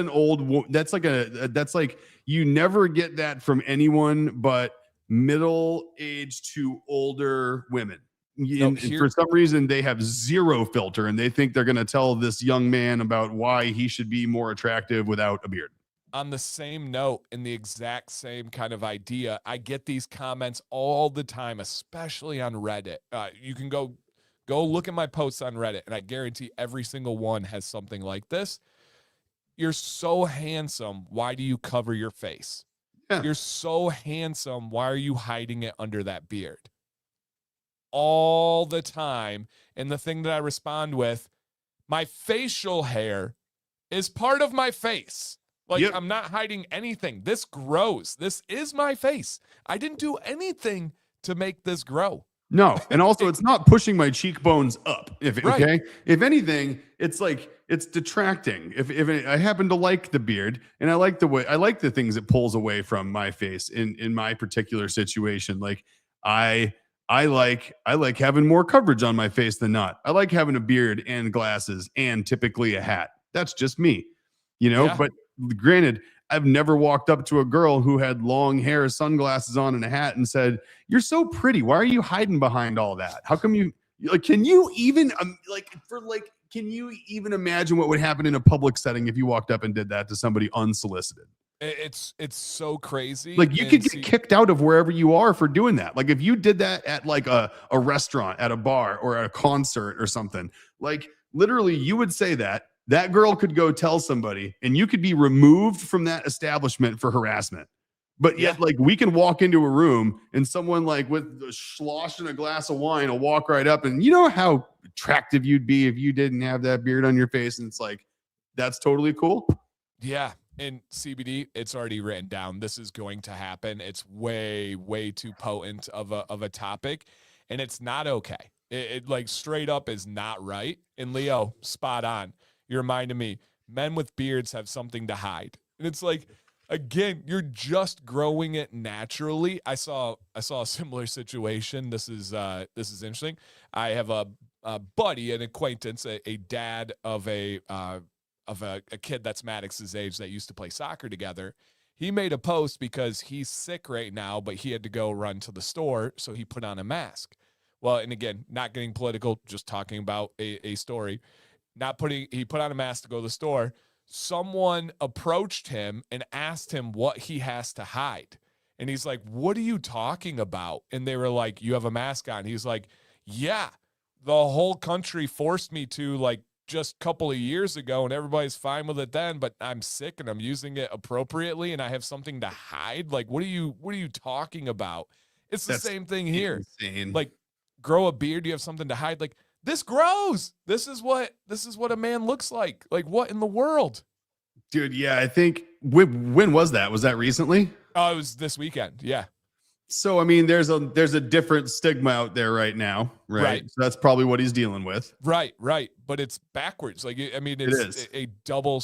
like you never get that from anyone but middle-aged to older women. And for some reason they have zero filter and they think they're going to tell this young man about why he should be more attractive without a beard. On the same note, in the exact same kind of idea, I get these comments all the time, especially on Reddit. You can go look at my posts on Reddit, and I guarantee every single one has something like this. You're so handsome. Why do you cover your face? Yeah. You're so handsome. Why are you hiding it under that beard? All the time. And the thing that I respond with, my facial hair is part of my face. Like, I'm not hiding anything. This grows. This is my face. I didn't do anything to make this grow. No. And also it's not pushing my cheekbones up. Okay. If anything, it's like, it's detracting. If I happen to like the beard and I like the things it pulls away from my face in my particular situation. Like I like having more coverage on my face than not. I like having a beard and glasses and typically a hat. That's just me, but granted, I've never walked up to a girl who had long hair, sunglasses on, and a hat and said, "You're so pretty. Why are you hiding behind all that? How come you like? Can you even can you even imagine what would happen in a public setting if you walked up and did that to somebody unsolicited? It's so crazy. Like you could get kicked out of wherever you are for doing that. Like if you did that at like a restaurant, at a bar, or at a concert or something, like literally you would say that girl could go tell somebody and you could be removed from that establishment for harassment. But yet, like, we can walk into a room and someone like with a slosh and a glass of wine will walk right up and you know how attractive you'd be if you didn't have that beard on your face. And it's like, that's totally cool. Yeah. in CBD, it's already written down. This is going to happen. It's way, way too potent of a topic, and it's not okay. It like straight up is not right. And Leo, spot on. You reminded me, men with beards have something to hide. And it's like, again, you're just growing it naturally. I saw a similar situation. This is interesting. I have a buddy, an acquaintance, a dad of a kid that's Maddox's age that used to play soccer together. He made a post because he's sick right now, but he had to go run to the store, so he put on a mask. Well, and again, not getting political, just talking about a story. He put on a mask to go to the store. Someone approached him and asked him what he has to hide. And he's like, "What are you talking about?" And they were like, "You have a mask on." He's like, "Yeah, the whole country forced me to, like, just a couple of years ago, and everybody's fine with it then, but I'm sick and I'm using it appropriately and I have something to hide. Like, what are you talking about?" It's the same thing here. Insane. Like, grow a beard, you have something to hide. Like, this grows. This is what a man looks like. Like, what in the world? Dude, yeah, I think when was that? Was that recently? Oh, it was this weekend. Yeah. So I mean, there's a different stigma out there right now, right? So that's probably what he's dealing with. Right. But it's backwards. Like, I mean, it's a double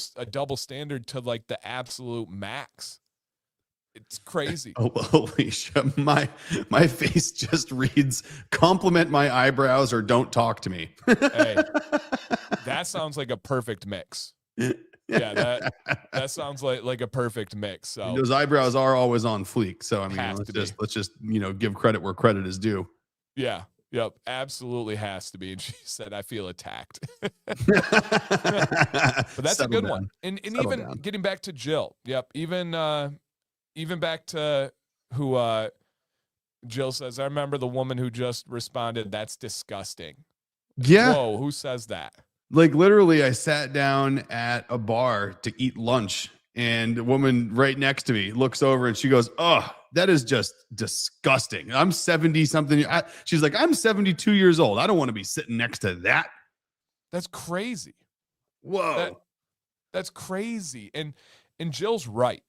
standard to like the absolute max. It's crazy. Oh, Alicia, my face just reads, compliment my eyebrows or don't talk to me. Hey, that sounds like a perfect mix. Yeah, that sounds like a perfect mix. So and those eyebrows are always on fleek. So I mean, let's just give credit where credit is due. Yeah. Yep. Absolutely has to be. And she said, "I feel attacked." But that's a good one. And even getting back to Jill. Yep. Even back to who Jill says, "I remember the woman who just responded, 'That's disgusting.'" Yeah. Whoa, who says that? Like literally, I sat down at a bar to eat lunch, and the woman right next to me looks over and she goes, "Oh, that is just disgusting. I'm 70 something." She's like, "I'm 72 years old. I don't want to be sitting next to that." That's crazy. Whoa. That's crazy. And Jill's right?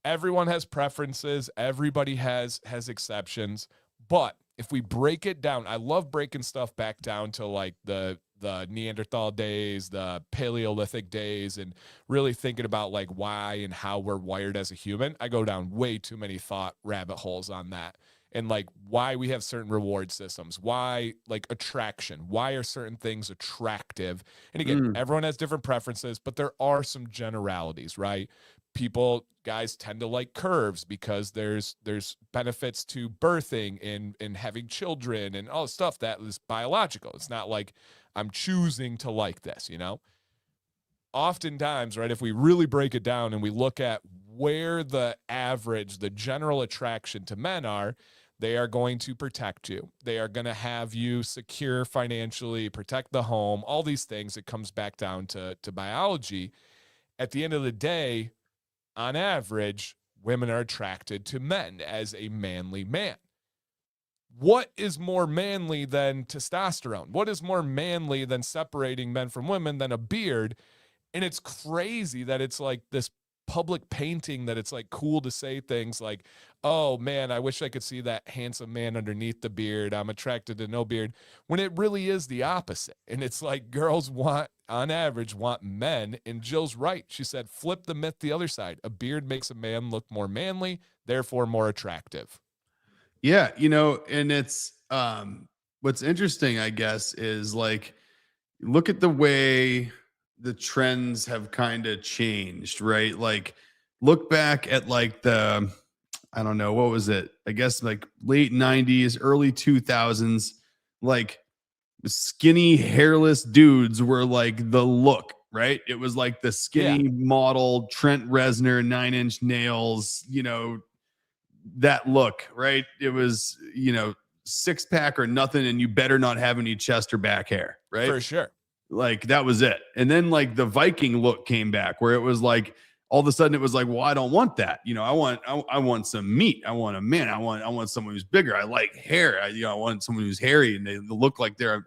Everyone has preferences. Everybody has exceptions. But if we break it down, I love breaking stuff back down to like the Neanderthal days, the Paleolithic days, and really thinking about like why and how we're wired as a human. I go down way too many thought rabbit holes on that. And like why we have certain reward systems, why like attraction, why are certain things attractive? And again, everyone has different preferences, but there are some generalities, right? Guys tend to like curves because there's benefits to birthing and having children and all the stuff that is biological. It's not like I'm choosing to like this, Oftentimes, right, if we really break it down and we look at where the general attraction to men are, they are going to protect you. They are going to have you secure financially, protect the home, all these things. It comes back down to biology. At the end of the day, on average, women are attracted to men as a manly man. What is more manly than testosterone? What is more manly than separating men from women than a beard? And it's crazy that it's like this public painting that it's like cool to say things like, "Oh man, I wish I could see that handsome man underneath the beard. I'm attracted to no beard," when it really is the opposite. And it's like girls on average want men. And Jill's right. She said, flip the myth the other side. A beard makes a man look more manly, therefore more attractive. Yeah. And it's what's interesting, I guess, is like, look at the way the trends have kind of changed, right? Like look back at like I don't know, what was it? I guess like late 90s, early 2000s, like skinny hairless dudes were like the look, right? It was like the skinny model Trent Reznor 9-inch nails, that look, right? It was, 6-pack or nothing, and you better not have any chest or back hair, right? For sure. Like that was it. And then like the Viking look came back where it was like all of a sudden it was like, well, I don't want that. I want some meat. I want a man. I want someone who's bigger. I like hair. I want someone who's hairy and they look like they're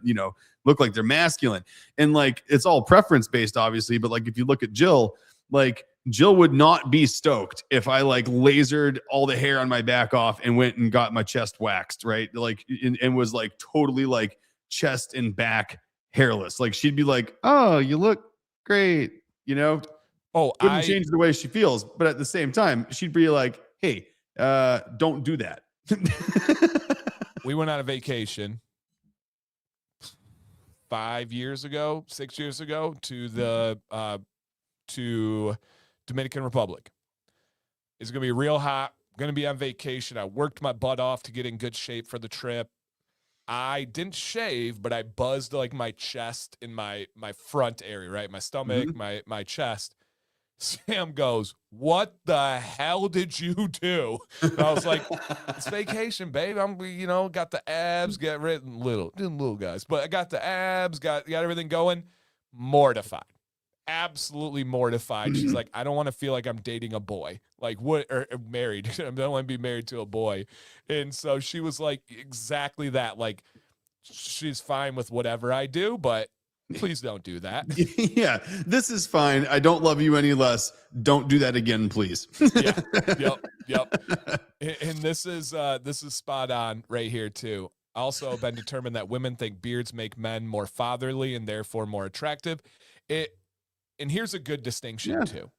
masculine. And like it's all preference based, obviously. But like if you look at Jill, like Jill would not be stoked if I like lasered all the hair on my back off and went and got my chest waxed, right? Like, and was like totally like chest and back hairless. Like she'd be like, "Oh, you look great," you know. Oh, Wouldn't change the way she feels, but at the same time, she'd be like, "Hey, don't do that." We went on a vacation 6 years ago, to Dominican Republic. It's going to be real hot. Going to be on vacation. I worked my butt off to get in good shape for the trip. I didn't shave, but I buzzed like my chest and my front area, right? My stomach, my chest. Sam goes, "What the hell did you do?" And I was like, "It's vacation, babe. I'm, got the abs, got rid little guys, but I got the abs, got everything going." Mortified. Absolutely mortified. She's like, "I don't want to feel like I'm dating a boy, like what, or married. I don't want to be married to a boy." And so she was like, exactly that. Like, she's fine with whatever I do, but please don't do that. Yeah, this is fine. I don't love you any less. Don't do that again, please. Yeah. Yep. And this is spot on right here too. Also been determined that women think beards make men more fatherly and therefore more attractive. And here's a good distinction too.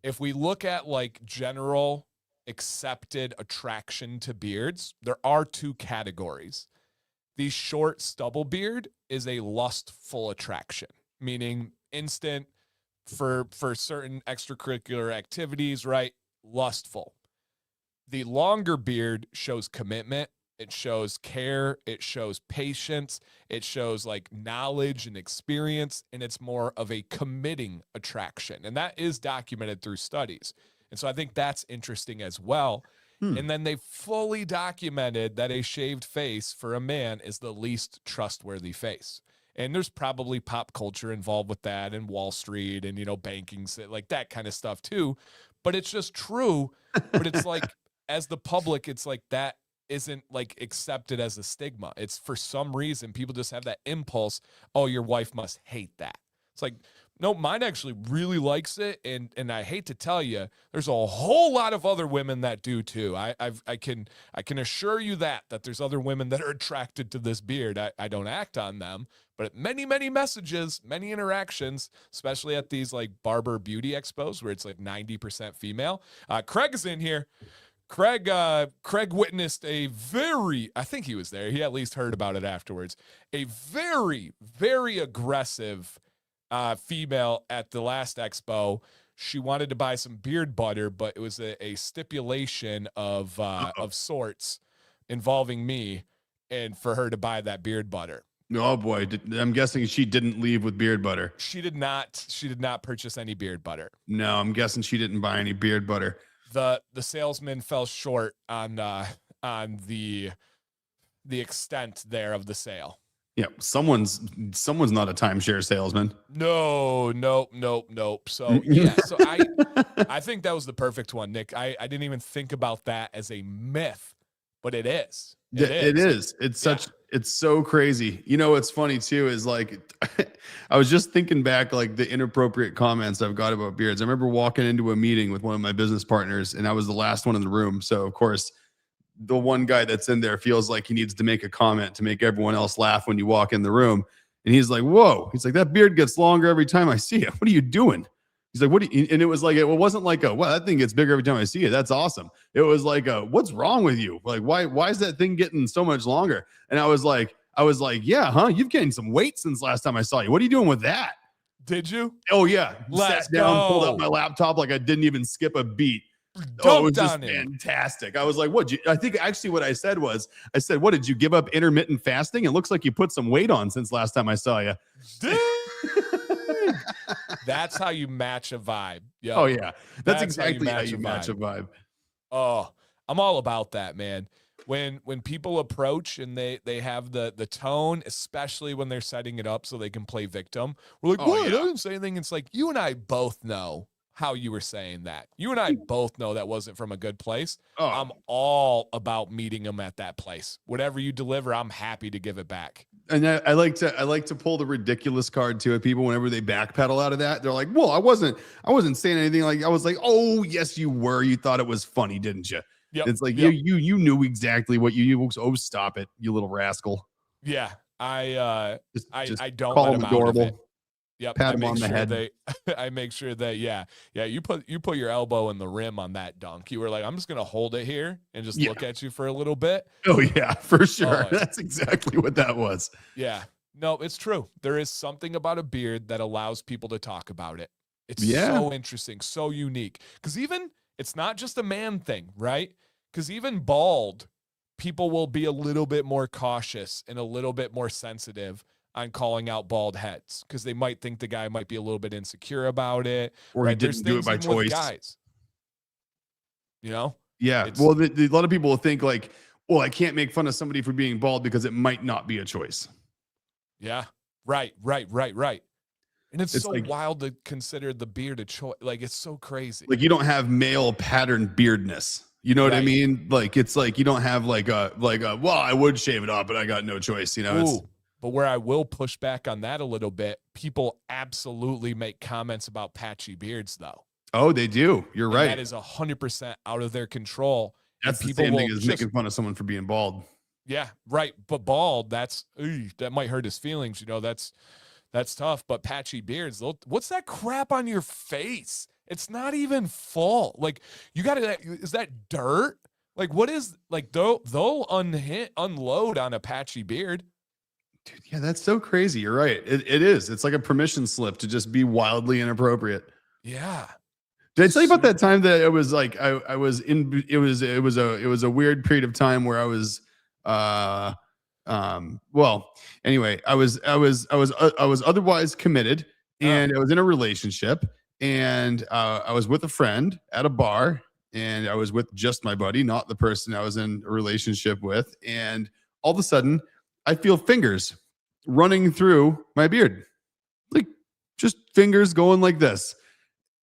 If we look at like general accepted attraction to beards, there are two categories. The short stubble beard is a lustful attraction, meaning instant for certain extracurricular activities, right? Lustful. The longer beard shows commitment. It shows care. It shows patience. It shows like knowledge and experience. And it's more of a committing attraction. And that is documented through studies. And so I think that's interesting as well. And then they fully documented that a shaved face for a man is the least trustworthy face. And there's probably pop culture involved with that and Wall Street and, banking, like that kind of stuff too. But it's just true. But it's like, as the public, it's like that isn't like accepted as a stigma. It's for some reason, people just have that impulse. Oh, your wife must hate that. It's like, no, mine actually really likes it, and I hate to tell you, there's a whole lot of other women that do too. I can assure you that there's other women that are attracted to this beard. I don't act on them, but many messages, many interactions, especially at these like barber beauty expos where it's like 90% female. Craig is in here. Craig witnessed I think he was there. He at least heard about it afterwards. A very, very aggressive female at the last expo. She wanted to buy some beard butter, but it was a stipulation of sorts involving me and for her to buy that beard butter. Oh boy. I'm guessing she didn't leave with beard butter. She did not purchase any beard butter. No, I'm guessing she didn't buy any beard butter. The salesman fell short on the extent there of the sale. Yeah, someone's not a timeshare salesman. No. So yeah, so I think that was the perfect one, Nick. I didn't even think about that as a myth, but it is. It is. It's so crazy. What's funny too is like I was just thinking back like the inappropriate comments I've got about beards. I remember walking into a meeting with one of my business partners and I was the last one in the room. So of course, the one guy that's in there feels like he needs to make a comment to make everyone else laugh when you walk in the room. And he's like, "Whoa." He's like, "That beard gets longer every time I see it. What are you doing?" He's like, "What do you?" And it was like, it wasn't like well, that thing gets bigger every time I see it. That's awesome. It was like, what's wrong with you? Like, why is that thing getting so much longer? And I was like, yeah, huh? You've gained some weight since last time I saw you. What are you doing with that? Did you? Oh yeah. Let's Sat down, go. pulled up my laptop like I didn't even skip a beat. Oh, it was just fantastic. I was like, I think actually what I said, what did you give up intermittent fasting? It looks like you put some weight on since last time I saw you. That's how you match a vibe. Yep. Oh yeah. That's exactly how you match a vibe. Oh, I'm all about that, man. When people approach and they have the tone, especially when they're setting it up so they can play victim, we're like, "What? Yeah. I didn't say anything." It's like, you and I both know how you were saying that. You and I both know that wasn't from a good place. Oh. I'm all about meeting them at that place. Whatever you deliver, I'm happy to give it back. And I like to pull the ridiculous card too at people whenever they backpedal out of that. They're like, "Well, I wasn't saying anything." Like I was like, "Oh, yes, you were. You thought it was funny, didn't you?" Yep. It's like Yep. you knew exactly what you. Oh, stop it, you little rascal! Yeah. I don't call let them them out of it. adorable. Yep. Pat I them make on the sure head. I make sure that, yeah. You put your elbow in the rim on that dunk. You were like, I'm just going to hold it here and just Yeah. look at you for a little bit. Oh yeah, for sure. Oh, That's exactly what that was. yeah. No, it's true. There is something about a beard that allows people to talk about it. It's Yeah. so interesting, so unique. Because even it's not just a man thing, right? Because even bald, people will be a little bit more cautious and a little bit more sensitive on calling out bald heads because they might think the guy might be a little bit insecure about it. Or right? he didn't do it by even with choice. guys. You know? Yeah. It's- Well, a lot of people will think like, well, I can't make fun of somebody for being bald because it might not be a choice. Yeah. Right. And it's so like, wild to consider the beard a choice. Like, it's so crazy. Like you don't have male pattern beardness. You know what I Right. mean? Like it's like you don't have like a well, I would shave it off, but I got no choice. You know. Ooh, but where I will push back on that a little bit, people absolutely make comments about patchy beards, though. Oh, they do. You're right. That is 100% out of their control. That's the same thing as making fun of someone for being bald. Yeah, right. But bald, that might hurt his feelings. You know, that's tough. But patchy beards, what's that crap on your face? It's not even full. Like you got to, is that dirt? Like what is like they'll unload on a patchy beard. Dude, yeah, that's so crazy. You're right. It is. It's like a permission slip to just be wildly inappropriate. Yeah. Did I tell you about that time that it was like I was in it was a weird period of time where I was well, anyway, I was otherwise committed and I was in a relationship and I was with a friend at a bar and I was with just my buddy, not the person I was in a relationship with, and all of a sudden I feel fingers running through my beard. Like just fingers going like this.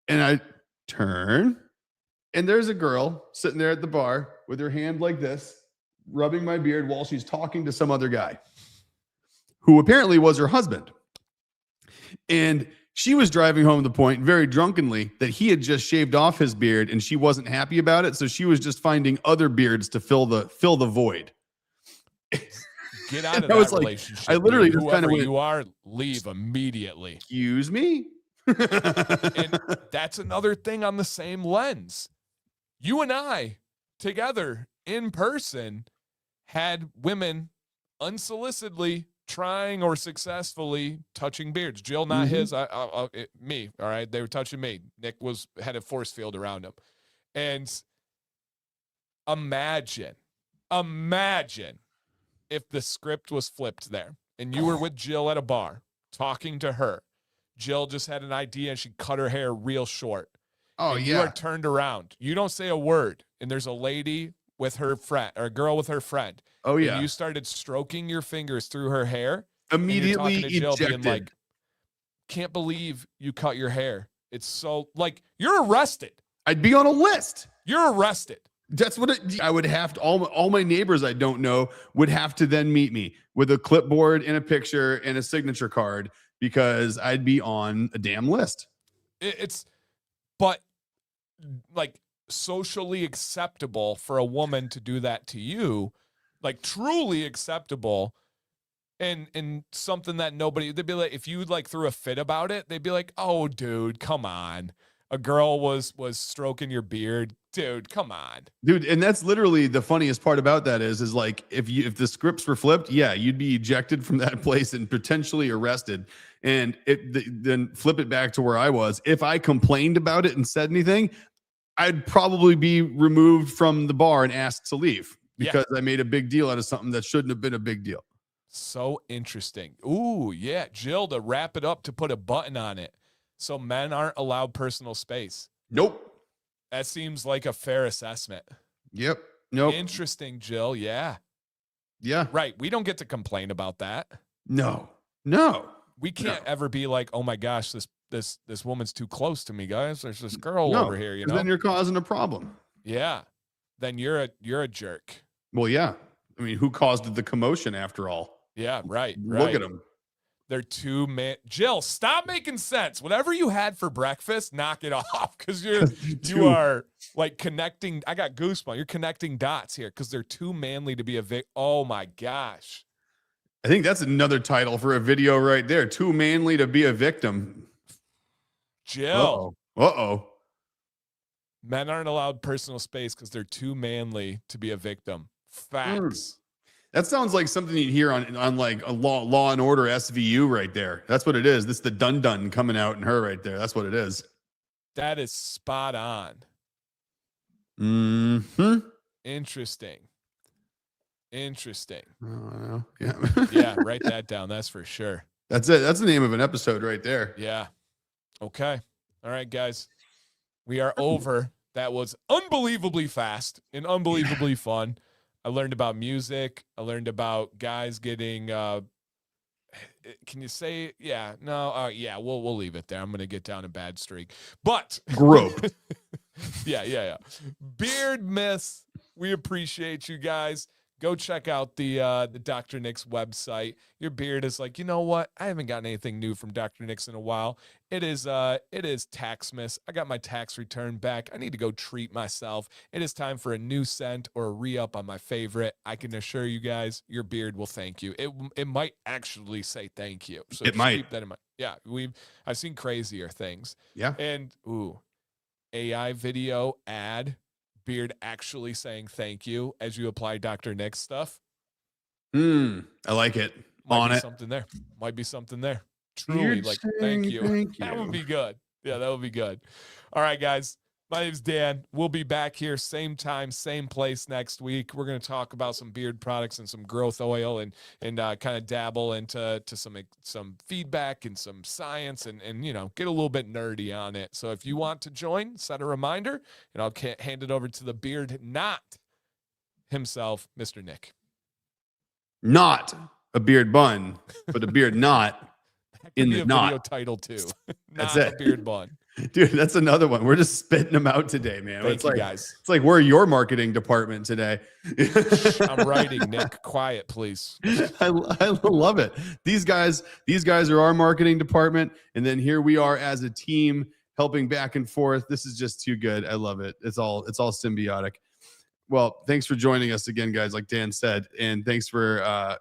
And I turn and there's a girl sitting there at the bar with her hand like this, rubbing my beard while she's talking to some other guy who apparently was her husband. And she was driving home the point very drunkenly that he had just shaved off his beard and she wasn't happy about it. So she was just finding other beards to fill the void. Get out of that relationship. I literally dude. just kind of went, you are, leave immediately. Excuse me? And that's another thing on the same lens. You and I together in person had women unsolicitedly trying or successfully touching beards. Jill, not his, me. All right. They were touching me. Nick had a force field around him. And imagine if the script was flipped there and you were with Jill at a bar talking to her. Jill just had an idea and she cut her hair real short. Oh, and yeah. You are turned around. You don't say a word. And there's a lady with her friend or a girl with her friend. Oh, yeah. And you started stroking your fingers through her hair. Immediately to Jill ejected. being like, can't believe you cut your hair. It's so like you're arrested. I'd be on a list. You're arrested. That's what I would have to, all my neighbors I don't know would have to then meet me with a clipboard and a picture and a signature card because I'd be on a damn list. But like socially acceptable for a woman to do that to you, like truly acceptable. And something that they'd be like, if you like threw a fit about it, they'd be like, oh dude, come on. A girl was stroking your beard. Dude, come on. Dude, and that's literally the funniest part about that is like if the scripts were flipped, yeah, you'd be ejected from that place and potentially arrested. And then flip it back to where I was. If I complained about it and said anything, I'd probably be removed from the bar and asked to leave because I made a big deal out of something that shouldn't have been a big deal. So interesting. Ooh, yeah. Jill, to wrap it up, to put a button on it. So men aren't allowed personal space. Nope. That seems like a fair assessment. Yep. Nope. Interesting, Jill. Yeah. Yeah. Right. We don't get to complain about that. No. We can't ever be like, oh my gosh, this woman's too close to me, guys. There's this girl over here, you know. Then you're causing a problem. Yeah. Then you're a jerk. Well, yeah. I mean, who caused the commotion after all? Yeah, right. Look at them. They're two man. Jill, stop making sense. Whatever you had for breakfast, knock it off because you are like connecting. I got goosebumps. You're connecting dots here because they're too manly to be a vic. Oh my gosh. I think that's another title for a video right there. Too manly to be a victim. Jill. Uh-oh. Men aren't allowed personal space because they're too manly to be a victim. Facts. That sounds like something you'd hear on like a Law and Order SVU right there. That's what it is. This is the dun coming out in her right there. That's what it is. That is spot on. Interesting. Yeah. Yeah, write that down. That's for sure. That's it. That's the name of an episode right there. Yeah. Okay. All right, guys. We are over. That was unbelievably fast and unbelievably fun. I learned about music. I learned about guys getting can you say yeah, no, yeah, we'll leave it there. I'm gonna get down a bad streak. But group. Yeah. Beard myths. We appreciate you guys. Go check out the Dr. Nick's website. Your beard is like, you know what? I haven't gotten anything new from Dr. Nick's in a while. It is Taxmas. I got my tax return back. I need to go treat myself. It is time for a new scent or a re-up on my favorite. I can assure you guys, your beard will thank you. It might actually say thank you. So it might. Keep that in mind. Yeah, I've seen crazier things. Yeah. And AI video ad. Beard actually saying thank you as you apply Dr. Nick's stuff. I like it. Might be something there. Truly, like, thank you. That would be good. Yeah, that would be good. All right, guys. My name's Dan. We'll be back here same time, same place next week. We're going to talk about some beard products and some growth oil and kind of dabble into some feedback and some science and get a little bit nerdy on it. So if you want to join, set a reminder and I'll hand it over to the beard knot himself, Mr. Nick. Not a beard bun, but a beard knot in the knot. Video title too. That's it. A beard bun. Dude, that's another one. We're just spitting them out today, man. Thank you, guys. It's like we're your marketing department today. I'm writing, Nick. Quiet, please. I love it. These guys are our marketing department, and then here we are as a team helping back and forth. This is just too good. I love it. It's all symbiotic. Well, thanks for joining us again, guys, like Dan said, and thanks for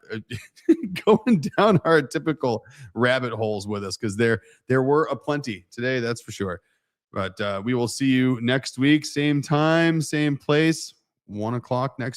going down our typical rabbit holes with us because there were aplenty today, that's for sure. But we will see you next week, same time, same place, 1:00 next